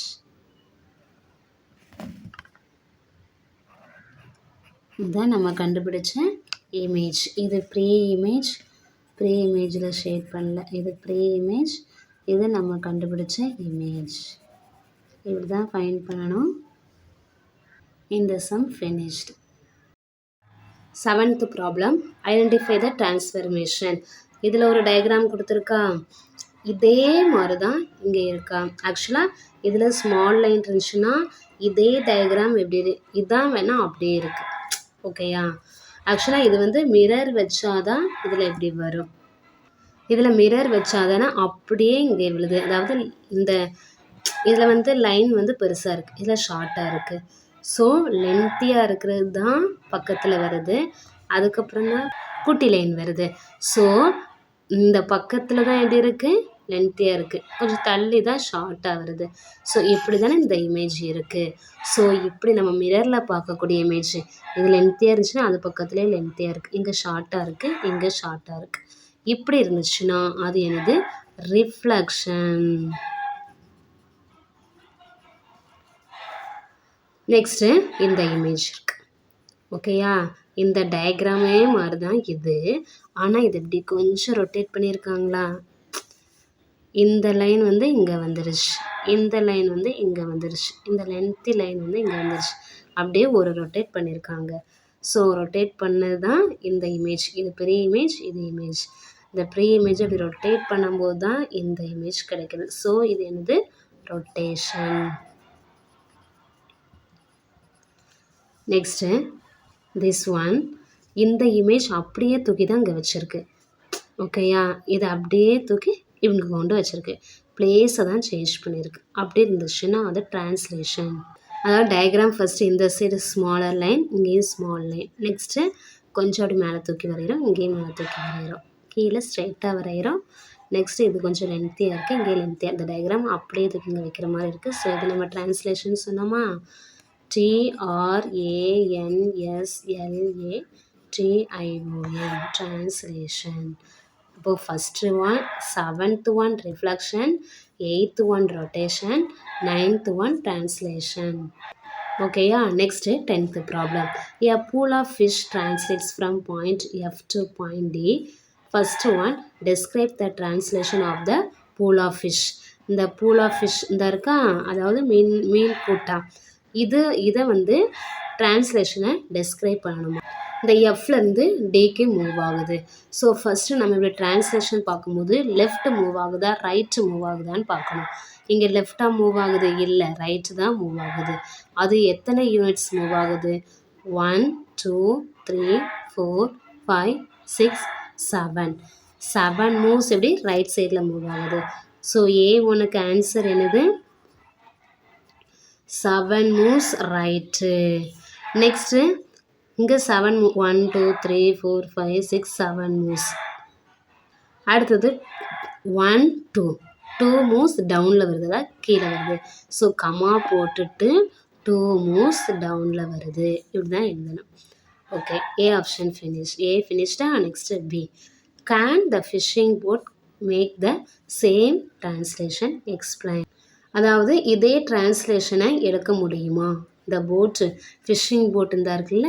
இதுதான் நம்ம கண்டுபிடிச்ச இமேஜ். இது ப்ரீ இமேஜில் ஷேட் பண்ணல. இது ப்ரீ இமேஜ், இது நம்ம கண்டுபிடிச்ச இமேஜ். இப்படி தான் ஃபைண்ட் பண்ணணும். இந்த sum finished. Seventh problem identify the transformation. இதில் ஒரு டயக்ராம் கொடுத்துருக்கா, இதே மாதிரி தான் இங்கே இருக்கா. ஆக்சுவலாக இதில் ஸ்மால் லைன் இருந்துச்சுன்னா இதே டயக்ராம் எப்படி இதுதான் வேணால் அப்படியே இருக்குது. ஓகேயா? ஆக்சுவலாக இது வந்து மிரர் வச்சாதான் இதில் எப்படி வரும். இதில் மிரர் வச்சாதானே அப்படியே இங்கே விழுது. அதாவது இந்த இதில் வந்து லைன் வந்து பெருசாக இருக்குது, இதில் ஷார்ட்டாக இருக்குது. ஸோ லென்த்தியாக இருக்கிறது தான் பக்கத்தில் வருது, அதுக்கப்புறம் தான் குட்டி லைன் வருது. ஸோ இந்த பக்கத்தில் தான் எப்படி இருக்குது, லென்த்தியாக இருக்குது, கொஞ்சம் தள்ளி தான் ஷார்ட்டாக வருது. ஸோ இப்படி தானே இந்த இமேஜ் இருக்குது. ஸோ இப்படி நம்ம மிரரில் பார்க்கக்கூடிய இமேஜ் இது லென்த்தியாக இருந்துச்சுன்னா அது பக்கத்துலேயே லென்த்தியாக இருக்குது, இங்கே ஷார்ட்டாக இருக்குது, இங்கே ஷார்ட்டாக இருக்குது. இப்படி இருந்துச்சுன்னா அது என்னது, ரிஃப்ளெக்ஷன். நெக்ஸ்ட்டு இந்த இமேஜ் இருக்குது. ஓகேயா? இந்த டயக்ராமே மாதிரி தான் இது, ஆனால் இது இப்படி கொஞ்சம் ரொட்டேட் பண்ணியிருக்காங்களா. இந்த லைன் வந்து இங்கே வந்துருச்சு, இந்த லைன் வந்து இங்கே வந்துருச்சு, இந்த லென்த்தி லைன் வந்து இங்கே வந்துருச்சு. அப்படியே ஒரு ரொட்டேட் பண்ணியிருக்காங்க. ஸோ ரொட்டேட் பண்ணது தான் இந்த இமேஜ். இது பெரிய இமேஜ், இது இமேஜ். இந்த ப்ரீ இமேஜ் அப்படி ரொட்டேட் பண்ணும்போது தான் இந்த இமேஜ் கிடைக்குது. ஸோ இது என்னது, ரொட்டேஷன். நெக்ஸ்ட்டு திஸ் ஒன், இந்த இமேஜ் அப்படியே தூக்கி தான் இங்கே வச்சுருக்கு. ஓகேயா? இதை அப்படியே தூக்கி இவங்க கொண்டு வச்சுருக்கு, பிளேஸை தான் சேஞ்ச் பண்ணியிருக்கு. அப்படி இருந்துச்சுன்னா அது டிரான்ஸ்லேஷன். அதாவது டயக்ராம் ஃபஸ்ட்டு இந்த சைடு ஸ்மாலர் லைன், இங்கேயும் ஸ்மால் லைன். நெக்ஸ்ட்டு கொஞ்சம் அப்படி மேலே தூக்கி வரைகிறோம், இங்கேயும் மேலே தூக்கி வரைகிறோம், கீழே ஸ்ட்ரைட்டாக வரைகிறோம். நெக்ஸ்ட்டு இது கொஞ்சம் லென்த்தியாக இருக்குது, இங்கே லென்த்தியாக, இந்த டயக்ராம் அப்படியே தூக்கி இங்கே வைக்கிற மாதிரி இருக்குது. ஸோ இது நம்ம டிரான்ஸ்லேஷன் சொன்னோமா, TRANSLATION டிரான்ஸ்லேஷன். இப்போ first one, seventh one reflection, eighth one rotation, ninth one translation. ஓகேயா? Next 10th problem. A pool of fish translates from point F to point D. First one, describe the translation of the pool of fish. இந்த pool of fish இந்த இருக்கா, அதாவது மீன் கூட்டம். இதை வந்து டிரான்ஸ்லேஷனை டெஸ்கிரைப் பண்ணணுமா. இந்த எஃப்லேருந்து டிக்கு மூவ் ஆகுது. ஸோ ஃபஸ்ட்டு நம்ம இப்படி டிரான்ஸ்லேஷன் பார்க்கும்போது லெஃப்ட் மூவ் ஆகுதா, ரைட்டு மூவ் ஆகுதான்னு பார்க்கணும். இங்கே லெஃப்டாக மூவ் ஆகுது, இல்லை ரைட்டு தான் மூவ் ஆகுது. அது எத்தனை யூனிட்ஸ் மூவ் ஆகுது, 1 2 3 4 5 6 7 மூவ்ஸ் எப்படி ரைட் சைடில் மூவ் ஆகுது. ஸோ A1க்கு ஆன்சர் என்னது, 7 மூவ்ஸ் ரைட்டு. நெக்ஸ்ட்டு இங்கே 7 1 2 3 4 5 6 7 மூவ்ஸ். அடுத்தது 1 2 மூவ்ஸ் டவுனில் வருது, கீழே வருது. ஸோ கமா போட்டுட்டு 2 மூவ்ஸ் டவுனில் வருது. இப்படி தான் எழுதணும். Okay, A option finish. A ஃபினிஷ்டா. Next B, can the fishing boat make the same translation, explain. அதாவது இதே டிரான்ஸ்லேஷனை எடுக்க முடியுமா, இந்த போட்டு ஃபிஷ்ஷிங் போட்டு இருந்தா இருக்குல்ல,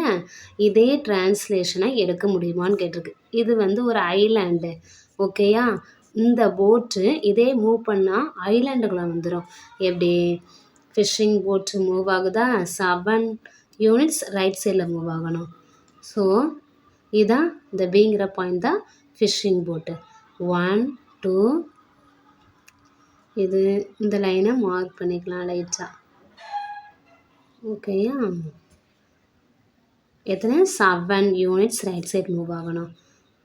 இதே டிரான்ஸ்லேஷனை எடுக்க முடியுமான்னு கேட்டிருக்கு. இது வந்து ஒரு ஐலாண்டு. ஓகேயா? இந்த போட்டு இதே மூவ் பண்ணால் ஐலாண்டுக்குள்ளே வந்துடும். எப்படி, ஃபிஷ்ஷிங் போட்டு மூவ் ஆகுதா, 7 யூனிட்ஸ் ரைட் சைடில் மூவ் ஆகணும். ஸோ இதுதான் இந்த பிங்கிற பாயிண்ட் தான் ஃபிஷ்ஷிங் போட்டு. 1 2 இது இந்த லைனை மார்க் பண்ணிக்கலாம் லைட்டாக. ஓகேயா? எத்தனை, 7 யூனிட்ஸ் ரைட் சைட் மூவ் ஆகணும்.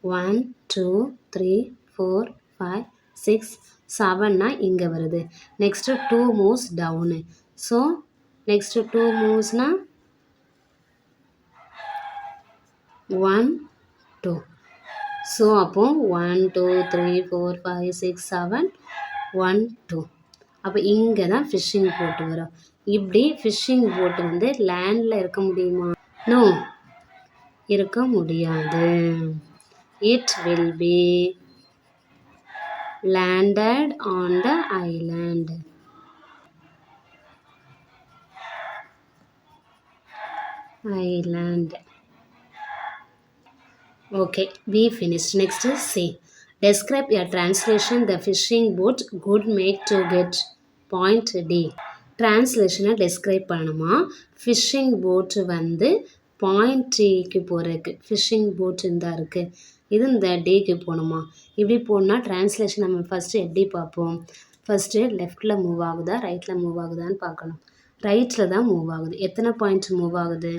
1 2 3 4 5 6 7னா இங்கே வருது. Next 2 moves down. So next 2 மூவ்ஸ்னால் 1 2. ஸோ அப்போது 1 2 3 4 5 6 7 1 2. அப்போ இங்கே தான் ஃபிஷ்ஷிங் போட்டு வரும். இப்படி ஃபிஷ்ஷிங் போட்டு வந்து லேண்டில் இருக்க முடியுமா, நோ, இருக்க முடியாது. It will be landed on the island. Okay, B finished. Next is C. Describe a translation the fishing boat could make to get point D. டிரான்ஸ்லேஷனை டெஸ்கிரைப் பண்ணணுமா, ஃபிஷ்ஷிங் போட்டு வந்து பாயிண்ட் ஏக்கு போகிறதுக்கு ஃபிஷ்ஷிங் போட் இருந்தால் இருக்குது, இது இந்த டேக்கு போகணுமா. இப்படி போனால் ட்ரான்ஸ்லேஷன் நம்ம ஃபஸ்ட்டு எப்படி பார்ப்போம், ஃபஸ்ட்டு லெஃப்டில் மூவ் ஆகுதா ரைட்டில் மூவ் ஆகுதான்னு பார்க்கணும். ரைட்டில் தான் மூவ் ஆகுது. எத்தனை பாயிண்ட்ஸ் மூவ் ஆகுது,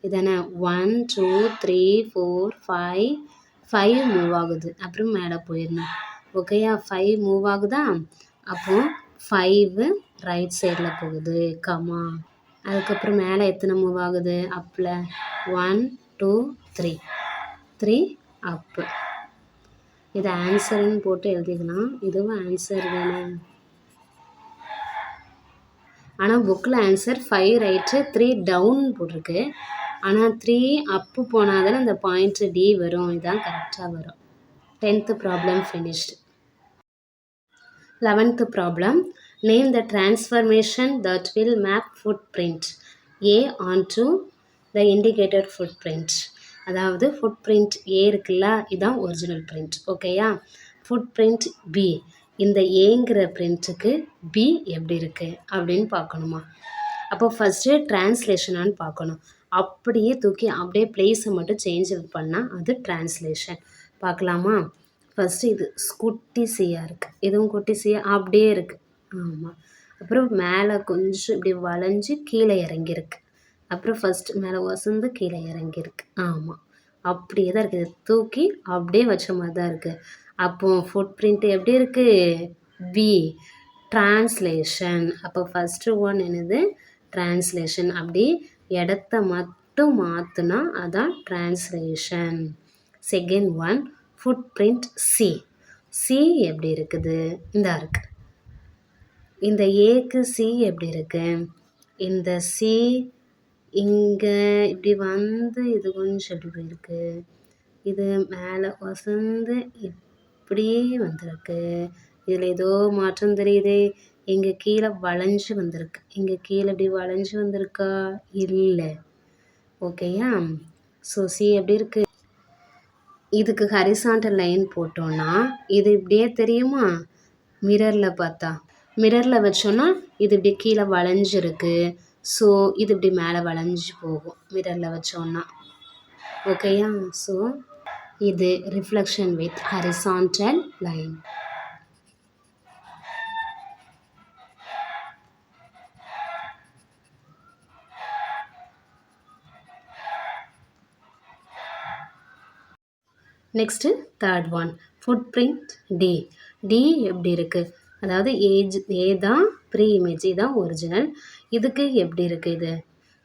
இதானே 1 2 3 4 5 5 மூவ் ஆகுது. அப்புறம் மேலே போயிடணும். ஓகேயா, 5 மூவ் ஆகுதா, அப்போது 5 ரைட் சைடில் போகுது, கமா. அதுக்கப்புறம் மேலே எத்தனை மூவ் ஆகுது, அப்பில் 1 2 3 3 அப்பு. இது ஆன்சர்னு போட்டு எழுதிக்கலாம். இதுவும் ஆன்சர் தானே. ஆனால் புக்கில் ஆன்சர் 5 ரைட்டு 3 டவுன் போட்டிருக்கு. ஆனால் 3 அப்பு போனால் தானே அந்த பாயிண்ட் டி வரும். இதுதான் கரெக்டாக வரும். 10th problem finished. 11th problem. Name the transformation that will map footprint A onto the indicated footprint. அதாவது ஃபுட்பிரிண்ட் ஏ இருக்குல்ல, இதுதான் ஒரிஜினல் பிரிண்ட். ஓகேயா, ஃபுட்பிரிண்ட் பி, இந்த ஏங்கிற பிரிண்ட்டுக்கு பி எப்படி இருக்குது அப்படின்னு பார்க்கணுமா. அப்போ ஃபஸ்ட்டு ட்ரான்ஸ்லேஷனான்னு பார்க்கணும். அப்படியே தூக்கி அப்படியே பிளேஸை மட்டும் சேஞ்ச் பண்ணால் அது ட்ரான்ஸ்லேஷன். பார்க்கலாமா. ஃபஸ்ட்டு இது குட்டி சியாக இருக்குது, இதுவும் குட்டி சியாக அப்படியே இருக்குது. ஆமாம். அப்புறம் மேலே கொஞ்சம் இப்படி வளைஞ்சு கீழே இறங்கியிருக்கு. அப்புறம் ஃபஸ்ட்டு மேலே வசந்து கீழே இறங்கியிருக்கு. ஆமாம், அப்படியே தான் இருக்குது. தூக்கி அப்படியே வச்ச மாதிரி தான் இருக்குது. அப்போது ஃபுட் பிரிண்ட் எப்படி இருக்குது, பி, ட்ரான்ஸ்லேஷன். அப்போ ஃபஸ்ட்டு ஒன் என்னது, ட்ரான்ஸ்லேஷன். அப்படி இடத்த மட்டும் மாற்றினா அதான் translation. Second one food print C. C எப்படி இருக்குது, இந்தா இருக்குது. இந்த ஏக்கு சி எப்படி இருக்கு, இந்த சி இங்கே இப்படி வந்து இது கொஞ்சம் இப்படி இருக்குது, இது மேலே வசந்து இப்படியே வந்திருக்கு. இதில் ஏதோ மாற்றம் தெரியுது. இங்கே கீழே வளைஞ்சு வந்திருக்கு, இங்கே கீழே இப்படி வளைஞ்சு வந்திருக்கா, இல்லை. ஓகேயா, ஸோ சி எப்படி இருக்குது. இதுக்கு ஹரிசாண்டல் லைன் போட்டோன்னா இது இப்படியே தெரியுமா, மிரரில் பார்த்தா. மிரரில் வச்சோன்னா இது இப்படி கீழே வளைஞ்சிருக்கு. ஸோ இது இப்படி மேலே வளைஞ்சு போகும் மிரரில் வச்சோன்னா. ஓகேயா, ஸோ இது reflection with horizontal line. Next third one footprint D. D எப்படி இருக்குது, அதாவது ஏ தான் ப்ரீ இமேஜ், இதுதான் ஒரிஜினல். இதுக்கு எப்படி இருக்குது இது,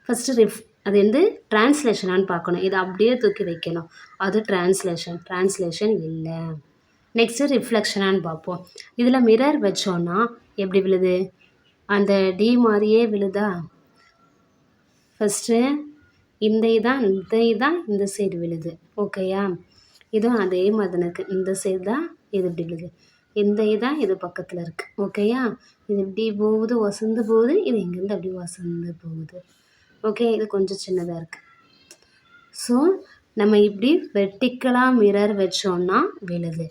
ஃபஸ்ட்டு அது வந்து ட்ரான்ஸ்லேஷனான்னு பார்க்கணும். இதை அப்படியே தூக்கி வைக்கணும், அது ட்ரான்ஸ்லேஷன் இல்லை. நெக்ஸ்ட்டு ரிஃப்ளெக்ஷனான்னு பார்ப்போம். இதில் மிரர் வச்சோன்னா எப்படி விழுது, அந்த டி மாதிரியே விழுதா. ஃபஸ்ட்டு இந்த இந்த சைடு விழுது. ஓகேயா, இதுவும் அதே மாதிரி இருக்குது. இந்த சைடு தான் இது இப்படி விழுது, இந்த இதான் இது பக்கத்தில் இருக்குது. ஓகேயா, இது இப்படி போகுது, வசந்து போகுது, இது இங்கேருந்து அப்படி வசந்து போகுது. ஓகே, இது கொஞ்சம் சின்னதாக இருக்குது. ஸோ நம்ம இப்படி வெர்டிக்கலாக மிரர் வச்சோன்னா விழுது.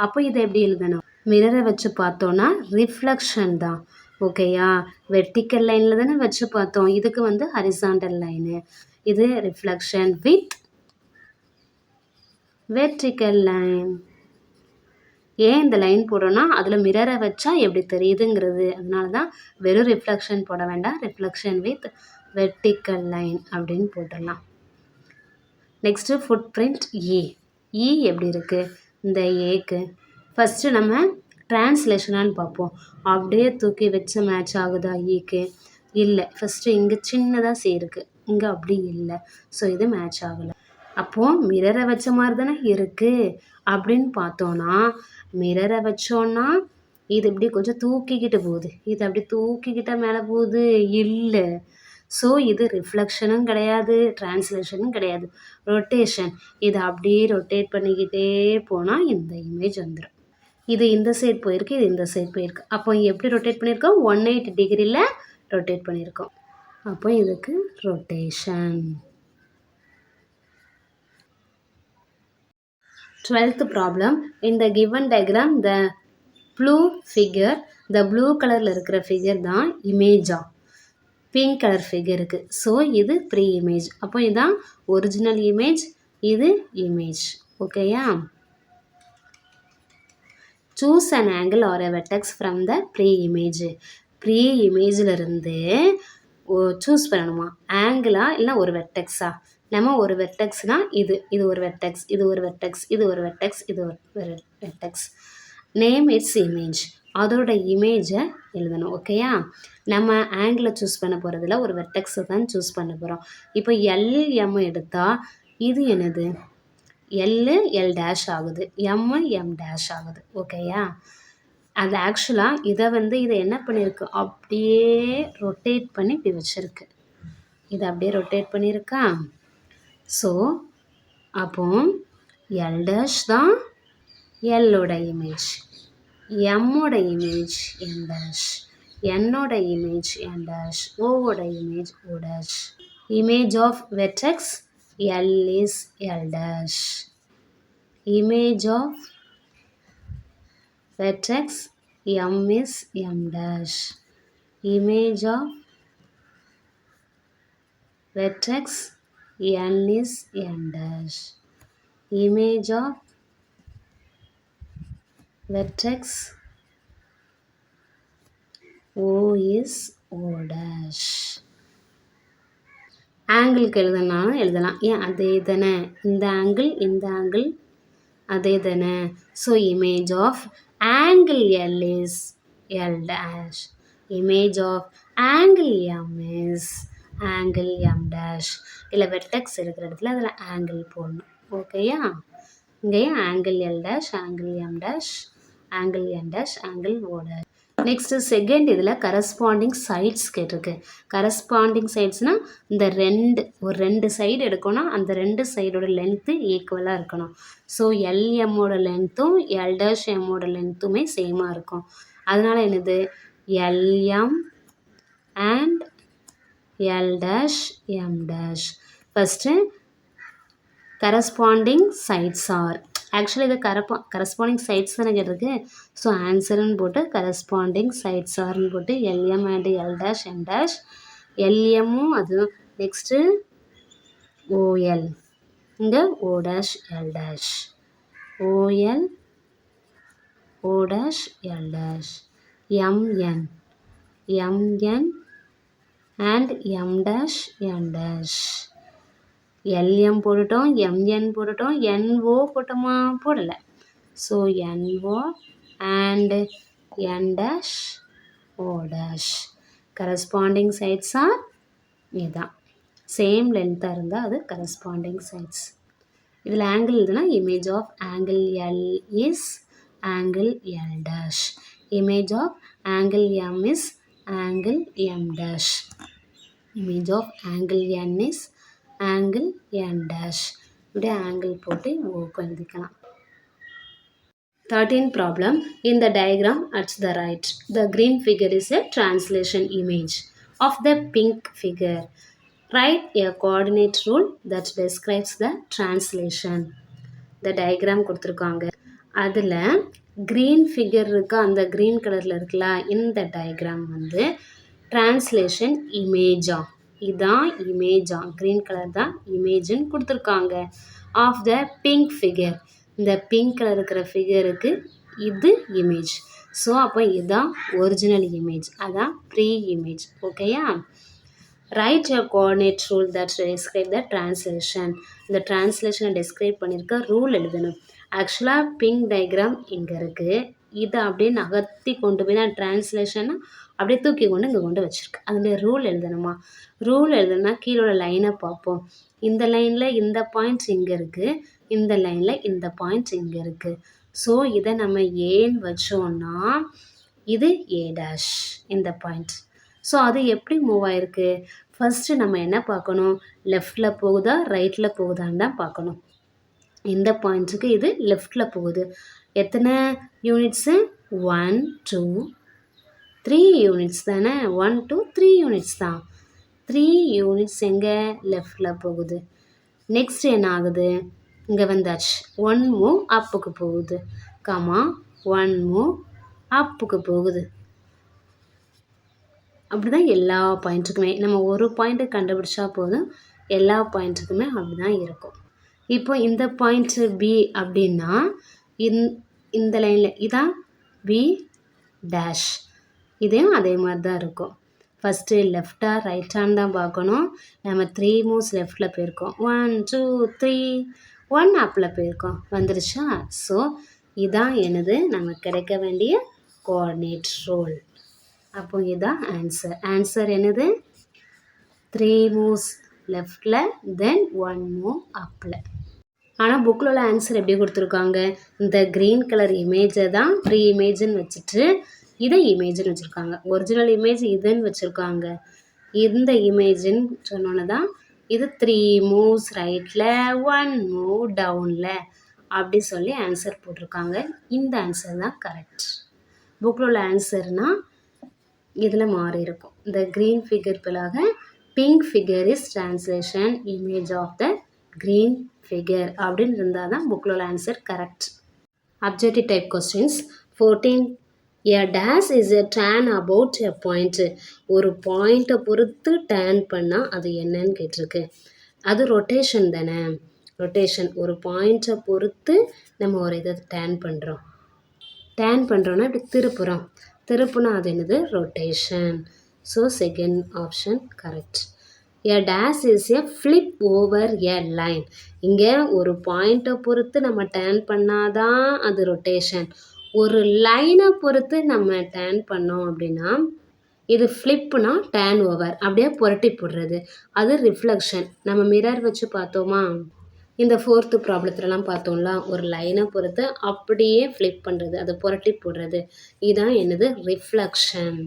அப்போ இதை எப்படி எழுதணும், மிரரை வச்சு பார்த்தோன்னா ரிஃப்ளெக்ஷன் தான். ஓகேயா, வெர்டிக்கல் லைனில் தானே வச்சு பார்த்தோம், இதுக்கு வந்து ஹரிசாண்டல் லைனு. இது ரிஃப்ளெக்ஷன் வித் வெர்டிக்கல் லைன். ஏன் இந்த லைன் போடுறோன்னா அதில் மிரரை வச்சா எப்படி தெரியுதுங்கிறது. அதனால தான் வெறும் ரிஃப்ளெக்ஷன் போட வேண்டாம், ரிஃப்ளெக்ஷன் வித் வெர்டிக்கல் லைன் அப்படின்னு போட்டுடலாம். நெக்ஸ்ட்டு ஃபுட் பிரிண்ட் இ. இ எப்படி இருக்குது, இந்த ஏக்கு ஃபஸ்ட்டு நம்ம ட்ரான்ஸ்லேஷனான்னு பார்ப்போம். அப்படியே தூக்கி வச்சு மேட்ச் ஆகுதா ஈக்கு, இல்லை. ஃபஸ்ட்டு இங்கே சின்னதாக சி இருக்குது, இங்கே அப்படி இல்லை. ஸோ இது மேட்ச் ஆகலை. அப்போது மிரரை வச்ச மாதிரி தானே இருக்குது அப்படின்னு பார்த்தோன்னா, மிரரை வச்சோன்னா இது இப்படி கொஞ்சம் தூக்கிக்கிட்டு போகுது, இது அப்படி தூக்கிக்கிட்ட மேலே போகுது, இல்லை. ஸோ இது ரிஃப்ளெக்ஷனும் கிடையாது, ட்ரான்ஸ்லேஷனும் கிடையாது, ரொட்டேஷன். இதை அப்படியே ரொட்டேட் பண்ணிக்கிட்டே போனால் இந்த இமேஜ் வந்துடும். இது இந்த சைடு போயிருக்கு, இது இந்த சைடு போயிருக்கு. அப்போ எப்படி ரொட்டேட் பண்ணியிருக்கோம், 180 டிகிரியில் ரொட்டேட் பண்ணியிருக்கோம். அப்போ இதுக்கு rotation. 12th problem. In the given diagram, the blue figure, the blue கலரில் இருக்கிற ஃபிகர் தான் இமேஜா. பிங்க் கலர் ஃபிகருக்கு. ஸோ இது ப்ரீ இமேஜ். அப்போ இதுதான் ஒரிஜினல் இமேஜ், இது இமேஜ். ஓகேயா? Choose an angle or a vertex from the pre image. Pre இமேஜிலிருந்து சூஸ் பண்ணணுமா, ஆங்கிளா இல்லை ஒரு வெர்டெக்ஸா? நம்ம ஒரு வெர்டெக்ஸ்னால் இது ஒரு வெர்டெக்ஸ், இது ஒரு வெர்டெக்ஸ், இது ஒரு வெர்டெக்ஸ், இது ஒரு வெர்டெக்ஸ். Name it's image. அதோட இமேஜை எழுதணும். ஓகேயா? நம்ம ஆங்கிளை சூஸ் பண்ண போகிறதுல ஒரு வெர்டெக்ஸை தான் சூஸ் பண்ண போகிறோம். இப்போ எல்எம் எடுத்தால் இது என்னது, எல் டேஷ் ஆகுது, எம் டேஷ் ஆகுது. ஓகேயா? அது ஆக்சுவலாக இதை என்ன பண்ணியிருக்கு, அப்படியே ரொட்டேட் பண்ணி இப்படி வச்சுருக்கு. இதை அப்படியே ரொட்டேட் பண்ணியிருக்கா. ஸோ அப்போ எல் டேஷ் தான் எல்லோட இமேஜ், எம்மோட இமேஜ் என் டேஷ், என்னோட இமேஜ் என் டேஷ், ஓவோட image O dash. Image of vertex L is L dash. Image of vertex M is M dash. Image of vertex N is N dash. Image of vertex O is O dash. ஆங்கிளுக்கு எழுதனாலும் எழுதலாம். ஏன் அதே தானே, இந்த ஆங்கிள் அதே தானே. So image of angle L is L dash, image of angle M is angle M dash. இல்லை வெர்டெக்ஸ் இருக்கிற இடத்துல அதில் ஆங்கிள் போடணும். ஓகேயா? இங்கேயும் angle L dash, angle M dash, angle N dash, angle O dash. Next second இதில் கரஸ்பாண்டிங் சைட்ஸ் கேட்டிருக்கு. கரஸ்பாண்டிங் சைட்ஸ்னால் இந்த ரெண்டு சைடு எடுக்கணும், அந்த ரெண்டு சைடோட லென்த்து ஈக்குவலாக இருக்கணும். ஸோ எல்எம்மோட லென்த்தும் எல் டேஷ் எம்மோட லென்த்துமே சேமாக இருக்கும். அதனால் என்னது, LM and L dash M dash. First corresponding sides are, actually இது கரஸ்பாண்டிங் சைட்ஸ் தானே கேட்டிருக்கு. ஸோ ஆன்சர்னு போட்டு கரஸ்பாண்டிங் சைட்ஸ் ஆர்னு போட்டு LM and L dash M dash. எல்எம்மும் அதுவும். நெக்ஸ்ட்டு ஓஎல், இங்கே O dash L dash, OL O dash L dash. MN and M dash N dash. LM போட்டுட்டோம், எம்என் போட்டுட்டோம், என்ஓ போட்டோமா, போடலை. So NO and N dash O dash. Corresponding சைட்ஸாக இதுதான், சேம் லென்த்தாக இருந்தால் அது கரஸ்பாண்டிங் சைட்ஸ். இதில் ஆங்கிள் இதுனா image of angle L is angle L dash, image of angle M is angle M dash, image of angle N is angle N dash. இப்படியே ஆங்கிள் போட்டு ஓக்கு எழுதிக்கலாம். 13th problem. In the diagram at the right, the green figure is a translation image of the pink figure. Write a coordinate rule that describes the translation. The diagram கொடுத்துருக்காங்க. அதில் green figure இருக்கா, அந்த green கலரில் இருக்குல்ல, இந்த diagram translation image-ஆ, இதான் இமேஜா, க்ரீன் கலர் தான் இமேஜுன்னு கொடுத்துருக்காங்க. ஆஃப் த பிங்க் ஃபிகர், இந்த பிங்க் கலர் இருக்கிற ஃபிகருக்கு இது இமேஜ். ஸோ அப்போ இதுதான் ஒரிஜினல் இமேஜ், அதான் ப்ரீ இமேஜ். ஓகேயா? Right a coordinate rule that describe the translation. இந்த டிரான்ஸ்லேஷனை டிஸ்கிரைப் பண்ணியிருக்க ரூல் எழுதணும். ஆக்சுவலாக பிங்க் டயக்ராம் இங்கே இருக்குது, இதை அப்படியே நகர்த்தி கொண்டு போய் தான் டிரான்ஸ்லேஷனை அப்படியே தூக்கி கொண்டு இங்கே கொண்டு வச்சுருக்கு. அதில் ரூல் எழுதணுமா? ரூல் எழுதணும்னா கீழோட லைனை பார்ப்போம். இந்த லைனில் இந்த பாயிண்ட்ஸ் இங்கே இருக்குது, இந்த லைனில் இந்த பாயிண்ட்ஸ் இங்கே இருக்குது. ஸோ இதை நம்ம ஏன்னு வச்சோன்னா இது ஏ டேஷ் இந்த பாயிண்ட். ஸோ அது எப்படி மூவ் ஆகிருக்கு? ஃபஸ்ட்டு நம்ம என்ன பார்க்கணும், லெஃப்டில் போகுதா ரைட்டில் போகுதான்னு தான் பார்க்கணும். இந்த பாயிண்ட்ஸுக்கு இது லெஃப்டில் போகுது. எத்தனை யூனிட்ஸு? 1 2 3 யூனிட்ஸ் தானே. 1 2 3 யூனிட்ஸ் தான். 3 யூனிட்ஸ் எங்கே? லெஃப்டில் போகுது. நெக்ஸ்ட் என்ன ஆகுது? இங்கே வந்தாச்சு. 1 மூவ் அப்புக்கு போகுது, கமா 1 மூவ் அப்புக்கு போகுது. அப்படி தான் எல்லா பாயிண்ட்டுக்குமே நம்ம ஒரு பாயிண்ட்டு கண்டுபிடிச்சா போதும், எல்லா பாயிண்ட்டுக்குமே அப்படி தான் இருக்கும். இப்போ இந்த பாயிண்ட்டு பி அப்படின்னா இந்த லைனில் இதான் பி டேஷ், இதையும் அதே மாதிரி தான் இருக்கும். ஃபஸ்ட்டு லெஃப்டாக ரைட்டான்னு தான் பார்க்கணும். நம்ம 3 மூவ்ஸ் லெஃப்டில் போயிருக்கோம். 1 2 3 1 அப்பில் போயிருக்கோம். வந்துருச்சா? ஸோ இதான் எனது நமக்கு கிடைக்க வேண்டிய கோஆர்டினேட் ரூல். அப்போ இதுதான் ஆன்சர். ஆன்சர் என்னது? 3 மூவ்ஸ் லெஃப்டில் தென் 1 மூவ் அப்பில். ஆனால் புக்கில் உள்ள ஆன்சர் எப்படி கொடுத்துருக்காங்க? இந்த க்ரீன் கலர் இமேஜை தான் ப்ரீ இமேஜ்னு வச்சுட்டு இதை இமேஜ்னு வச்சுருக்காங்க. ஒரிஜினல் இமேஜ் இதுன்னு வச்சுருக்காங்க. இந்த இமேஜ்னு சொன்னோன்னு தான் இது 3 மூவ்ஸ் ரைட்டில் 1 மூவ் டவுனில் அப்படி சொல்லி ஆன்சர் போட்டிருக்காங்க. இந்த ஆன்சர் தான் கரெக்ட். புக்கில் உள்ள ஆன்சர்னால் இதில் மாறி இருக்கும். இந்த க்ரீன் ஃபிகர் பிளாக pink figure is translation image of the green figure அப்படின்னு இருந்தால் தான் புக்கில் உள்ள answer correct. Objective type questions 14. A dash is a tan about a point. ஒரு பாயிண்ட்டை பொறுத்து டேன் பண்ணால் அது என்னன்னு கேட்டிருக்கு. அது ரொட்டேஷன் தானே. ரொட்டேஷன் ஒரு பாயிண்ட்டை பொறுத்து நம்ம ஒரு இதை டேன் பண்ணுறோம். டேன் பண்ணுறோன்னா இப்படி திருப்புனா அது என்னது? Rotation. So second option correct. A dash is a flip over a line. இங்கே ஒரு பாயிண்ட்டை பொறுத்து நம்ம டேன் பண்ணாதான் அது ரொட்டேஷன். ஒரு லைனை பொறுத்து நம்ம டேன் பண்ணோம் அப்படின்னா இது ஃப்ளிப்னா டேன் ஓவர், அப்படியே புரட்டி போடுறது, அது ரிஃப்ளெக்ஷன். நம்ம மிரர் வச்சு பார்த்தோமா? இந்த 4th ப்ராப்ளத்துலலாம் பார்த்தோம்ல, ஒரு லைனை பொறுத்து அப்படியே ஃப்ளிப் பண்ணுறது, அதை புரட்டி போடுறது, இதுதான் என்னது? ரிஃப்ளெக்ஷன்.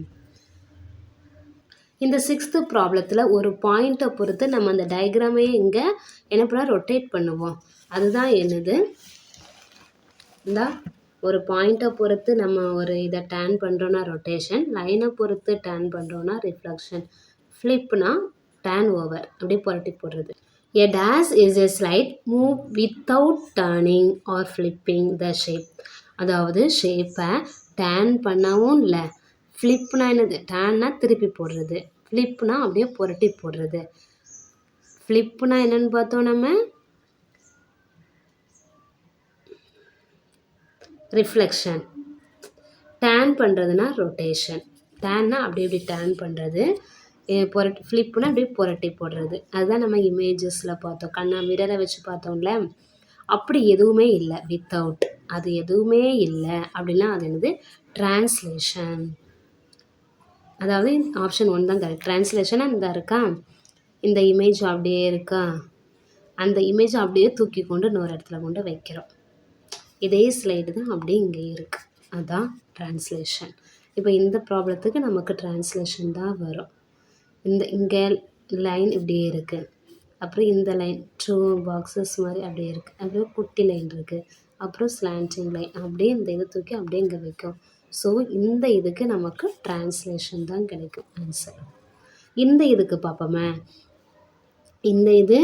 இந்த 6th ப்ராப்ளத்தில் ஒரு பாயிண்ட்டை பொறுத்து நம்ம அந்த டயக்ராமே இங்கே என்ன பண்ணால் ரொட்டேட் பண்ணுவோம். அதுதான் என்னது? இந்த ஒரு பாயிண்ட்டை பொறுத்து நம்ம ஒரு இதை டேன் பண்ணுறோன்னா ரொட்டேஷன், லைனை பொறுத்து டேன் பண்ணுறோன்னா ரிஃப்ளெக்ஷன், ஃப்ளிப்னா டேன் ஓவர், அப்படியே புரட்டி போடுறது. A dash is a slight move without turning or flipping the shape. அதாவது ஷேப்பை டேன் பண்ணவும் இல்லை. ஃப்ளிப்னா என்னது? டேன்னா திருப்பி போடுறது, ஃப்ளிப்னா அப்படியே புரட்டி போடுறது. ஃப்ளிப்னா என்னென்னு பார்த்தோம் நம்ம? ரிஃப்ளெக்ஷன். டேன் பண்ணுறதுனா ரொட்டேஷன். டேன்னா அப்படி இப்படி டேன் பண்ணுறது, ஃப்ளிப்னா அப்படியே புரட்டி போடுறது. அதுதான் நம்ம இமேஜஸில் பார்த்தோம். மிரரை வச்சு பார்த்தோம்ல, அப்படி எதுவுமே இல்லை. வித்தவுட் அது எதுவுமே இல்லை அப்படின்னா அது என்னது? ட்ரான்ஸ்லேஷன். அதாவது ஆப்ஷன் 1 தான் கரெக்ட். ட்ரான்ஸ்லேஷனாக இந்த இருக்கா, இந்த இமேஜ் அப்படியே இருக்கா, அந்த இமேஜ் அப்படியே தூக்கி கொண்டு இன்னொரு இடத்துல கொண்டு வைக்கிறோம். இதே ஸ்லைடு தான் அப்படியே இங்கே இருக்குது, அதுதான் ட்ரான்ஸ்லேஷன். இப்போ இந்த ப்ராப்ளத்துக்கு நமக்கு ட்ரான்ஸ்லேஷன் தான் வரும். இங்கே லைன் இப்படியே இருக்குது, அப்புறம் இந்த லைன் 2 பாக்ஸஸ் மாதிரி அப்படியே இருக்குது, அப்படியே குட்டி லைன் இருக்குது, அப்புறம் ஸ்லாண்டிங் லைன், அப்படியே இந்த இதை தூக்கி அப்படியே இங்கே வைக்கும். ஸோ இந்த இதுக்கு நமக்கு ட்ரான்ஸ்லேஷன் தான் கிடைக்கும் ஆன்சர். இந்த இதுக்கு பார்ப்போமே, இந்த இது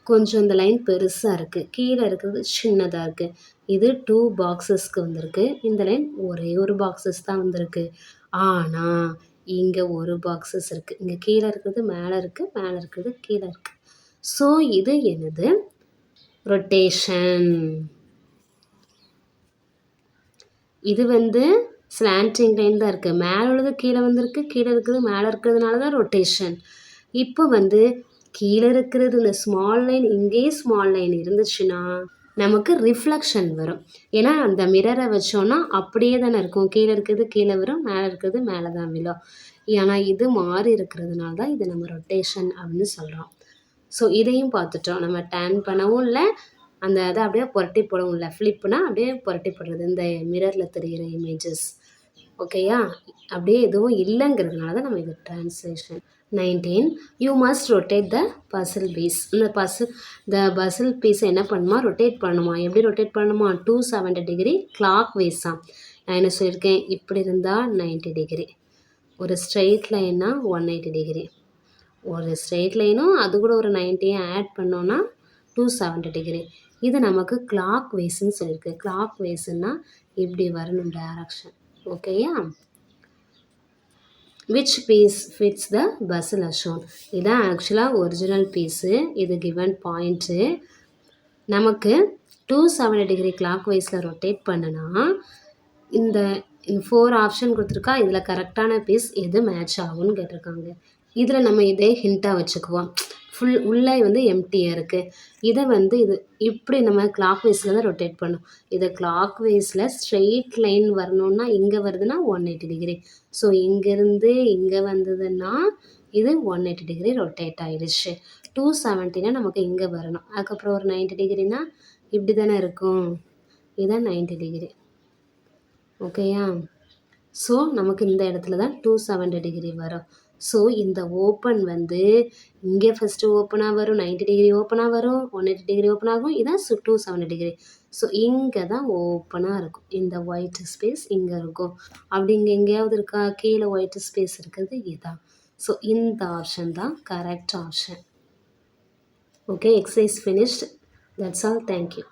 கொஞ்சம் இந்த லைன் பெருசாக இருக்குது, கீழே இருக்கிறது சின்னதாக இருக்குது. இது 2 பாக்ஸஸ்க்கு வந்திருக்கு, இந்த லைன் ஒரே ஒரு பாக்ஸஸ் தான் வந்திருக்கு. ஆனால் இங்கே ஒரு பாக்ஸஸ் இருக்குது, இங்கே கீழே இருக்கிறது மேலே இருக்குது, மேலே இருக்கிறது கீழே இருக்குது. ஸோ இது என்னது? ரொட்டேஷன். இது வந்து ஸ்லாண்டிங் லைன் தான் இருக்குது, மேலே உள்ளது கீழே வந்திருக்கு, கீழே இருக்கிறது மேலே இருக்கிறதுனால தான் ரொட்டேஷன். இப்போ வந்து கீழே இருக்கிறது இந்த ஸ்மால் லைன், இங்கேயே ஸ்மால் லைன் இருந்துச்சுன்னா நமக்கு ரிஃப்ளெக்ஷன் வரும். ஏன்னா அந்த மிரரை வச்சோன்னா அப்படியே தானே இருக்கும், கீழே இருக்கிறது கீழே வரும், மேலே இருக்கிறது மேலே தான் விழும். ஆனால் இது மாறி இருக்கிறதுனால தான் இது நம்ம ரொட்டேஷன் அப்படின்னு சொல்கிறோம். ஸோ இதையும் பார்த்துட்டோம். நம்ம டேன் பண்ணவும் இல்லை, அந்த இதை அப்படியே புரட்டி போடவும் இல்லை. ஃப்ளிப்னா அப்படியே புரட்டி போடுறது, இந்த மிரரில் தெரிகிற இமேஜஸ். ஓகேயா? அப்படியே எதுவும் இல்லைங்கிறதுனால தான் நம்ம இது translation. 19. You must rotate the puzzle piece. இந்த பசில் பீஸை என்ன பண்ணுமா? ரொட்டேட் பண்ணுமா. எப்படி ரொட்டேட் பண்ணுமா? 270 டிகிரி கிளாக் வைஸாக. நான் என்ன சொல்லியிருக்கேன்? இப்படி இருந்தால் 90 டிகிரி, ஒரு ஸ்ட்ரெயிட் லைன்னா 180 டிகிரி, ஒரு ஸ்ட்ரெயிட் லைனும் அது கூட ஒரு 90 ஆட் பண்ணோன்னா 270 டிகிரி. இது நமக்கு கிளாக் வைஸ்ன்னு சொல்லியிருக்கு. கிளாக் வைஸ்ன்னா இப்படி வரணும் டைரக்ஷன். ஓகேயா? which piece fits the bezel as shown. இதான் ஆக்சுவலாக ஒரிஜினல் பீஸு. இது கிவன் பாயிண்ட்டு. நமக்கு 270 டிகிரி கிளாக் வைஸில் ரொட்டேட் பண்ணுனா இந்த 4 ஆப்ஷன் கொடுத்துருக்கா. இதில் கரெக்டான பீஸ் எது மேட்ச் ஆகும்னு கேட்டிருக்காங்க. இதில் நம்ம இதே ஹிண்ட்டாக வச்சுக்குவோம். உள்ளே வந்து எம்டியாக இருக்குது. இதை வந்து இது இப்படி நம்ம கிளாக் வைஸில் தான் ரொட்டேட் பண்ணும். இதை கிளாக் வைஸில் ஸ்ட்ரெயிட் லைன் வரணுன்னா இங்கே வருதுன்னா 180 டிகிரி. ஸோ இங்கேருந்து இங்கே வந்ததுன்னா இது 180 டிகிரி ரொட்டேட் ஆகிடுச்சு. 270னா நமக்கு இங்கே வரணும். அதுக்கப்புறம் ஒரு 90 டிகிரினா இப்படி தானே இருக்கும். இதுதான் 90 டிகிரி. ஓகேயா? ஸோ நமக்கு இந்த இடத்துல தான் 270 டிகிரி வரும். ஸோ இந்த ஓப்பன் வந்து இங்கே ஃபஸ்ட்டு ஓப்பனாக வரும், 90 டிகிரி ஓப்பனாக வரும், 180 டிகிரி ஓப்பன் ஆகும். இதான் 270 டிகிரி. ஸோ இங்கே தான் ஓப்பனாக இருக்கும். இந்த ஒயிட் ஸ்பேஸ் இங்கே இருக்கும். அப்படி இங்கே எங்கேயாவது இருக்கா? கீழே ஒயிட் ஸ்பேஸ் இருக்கிறது இதுதான். ஸோ இந்த ஆப்ஷன் தான் correct option. Okay, exercise finished. That's all. Thank you.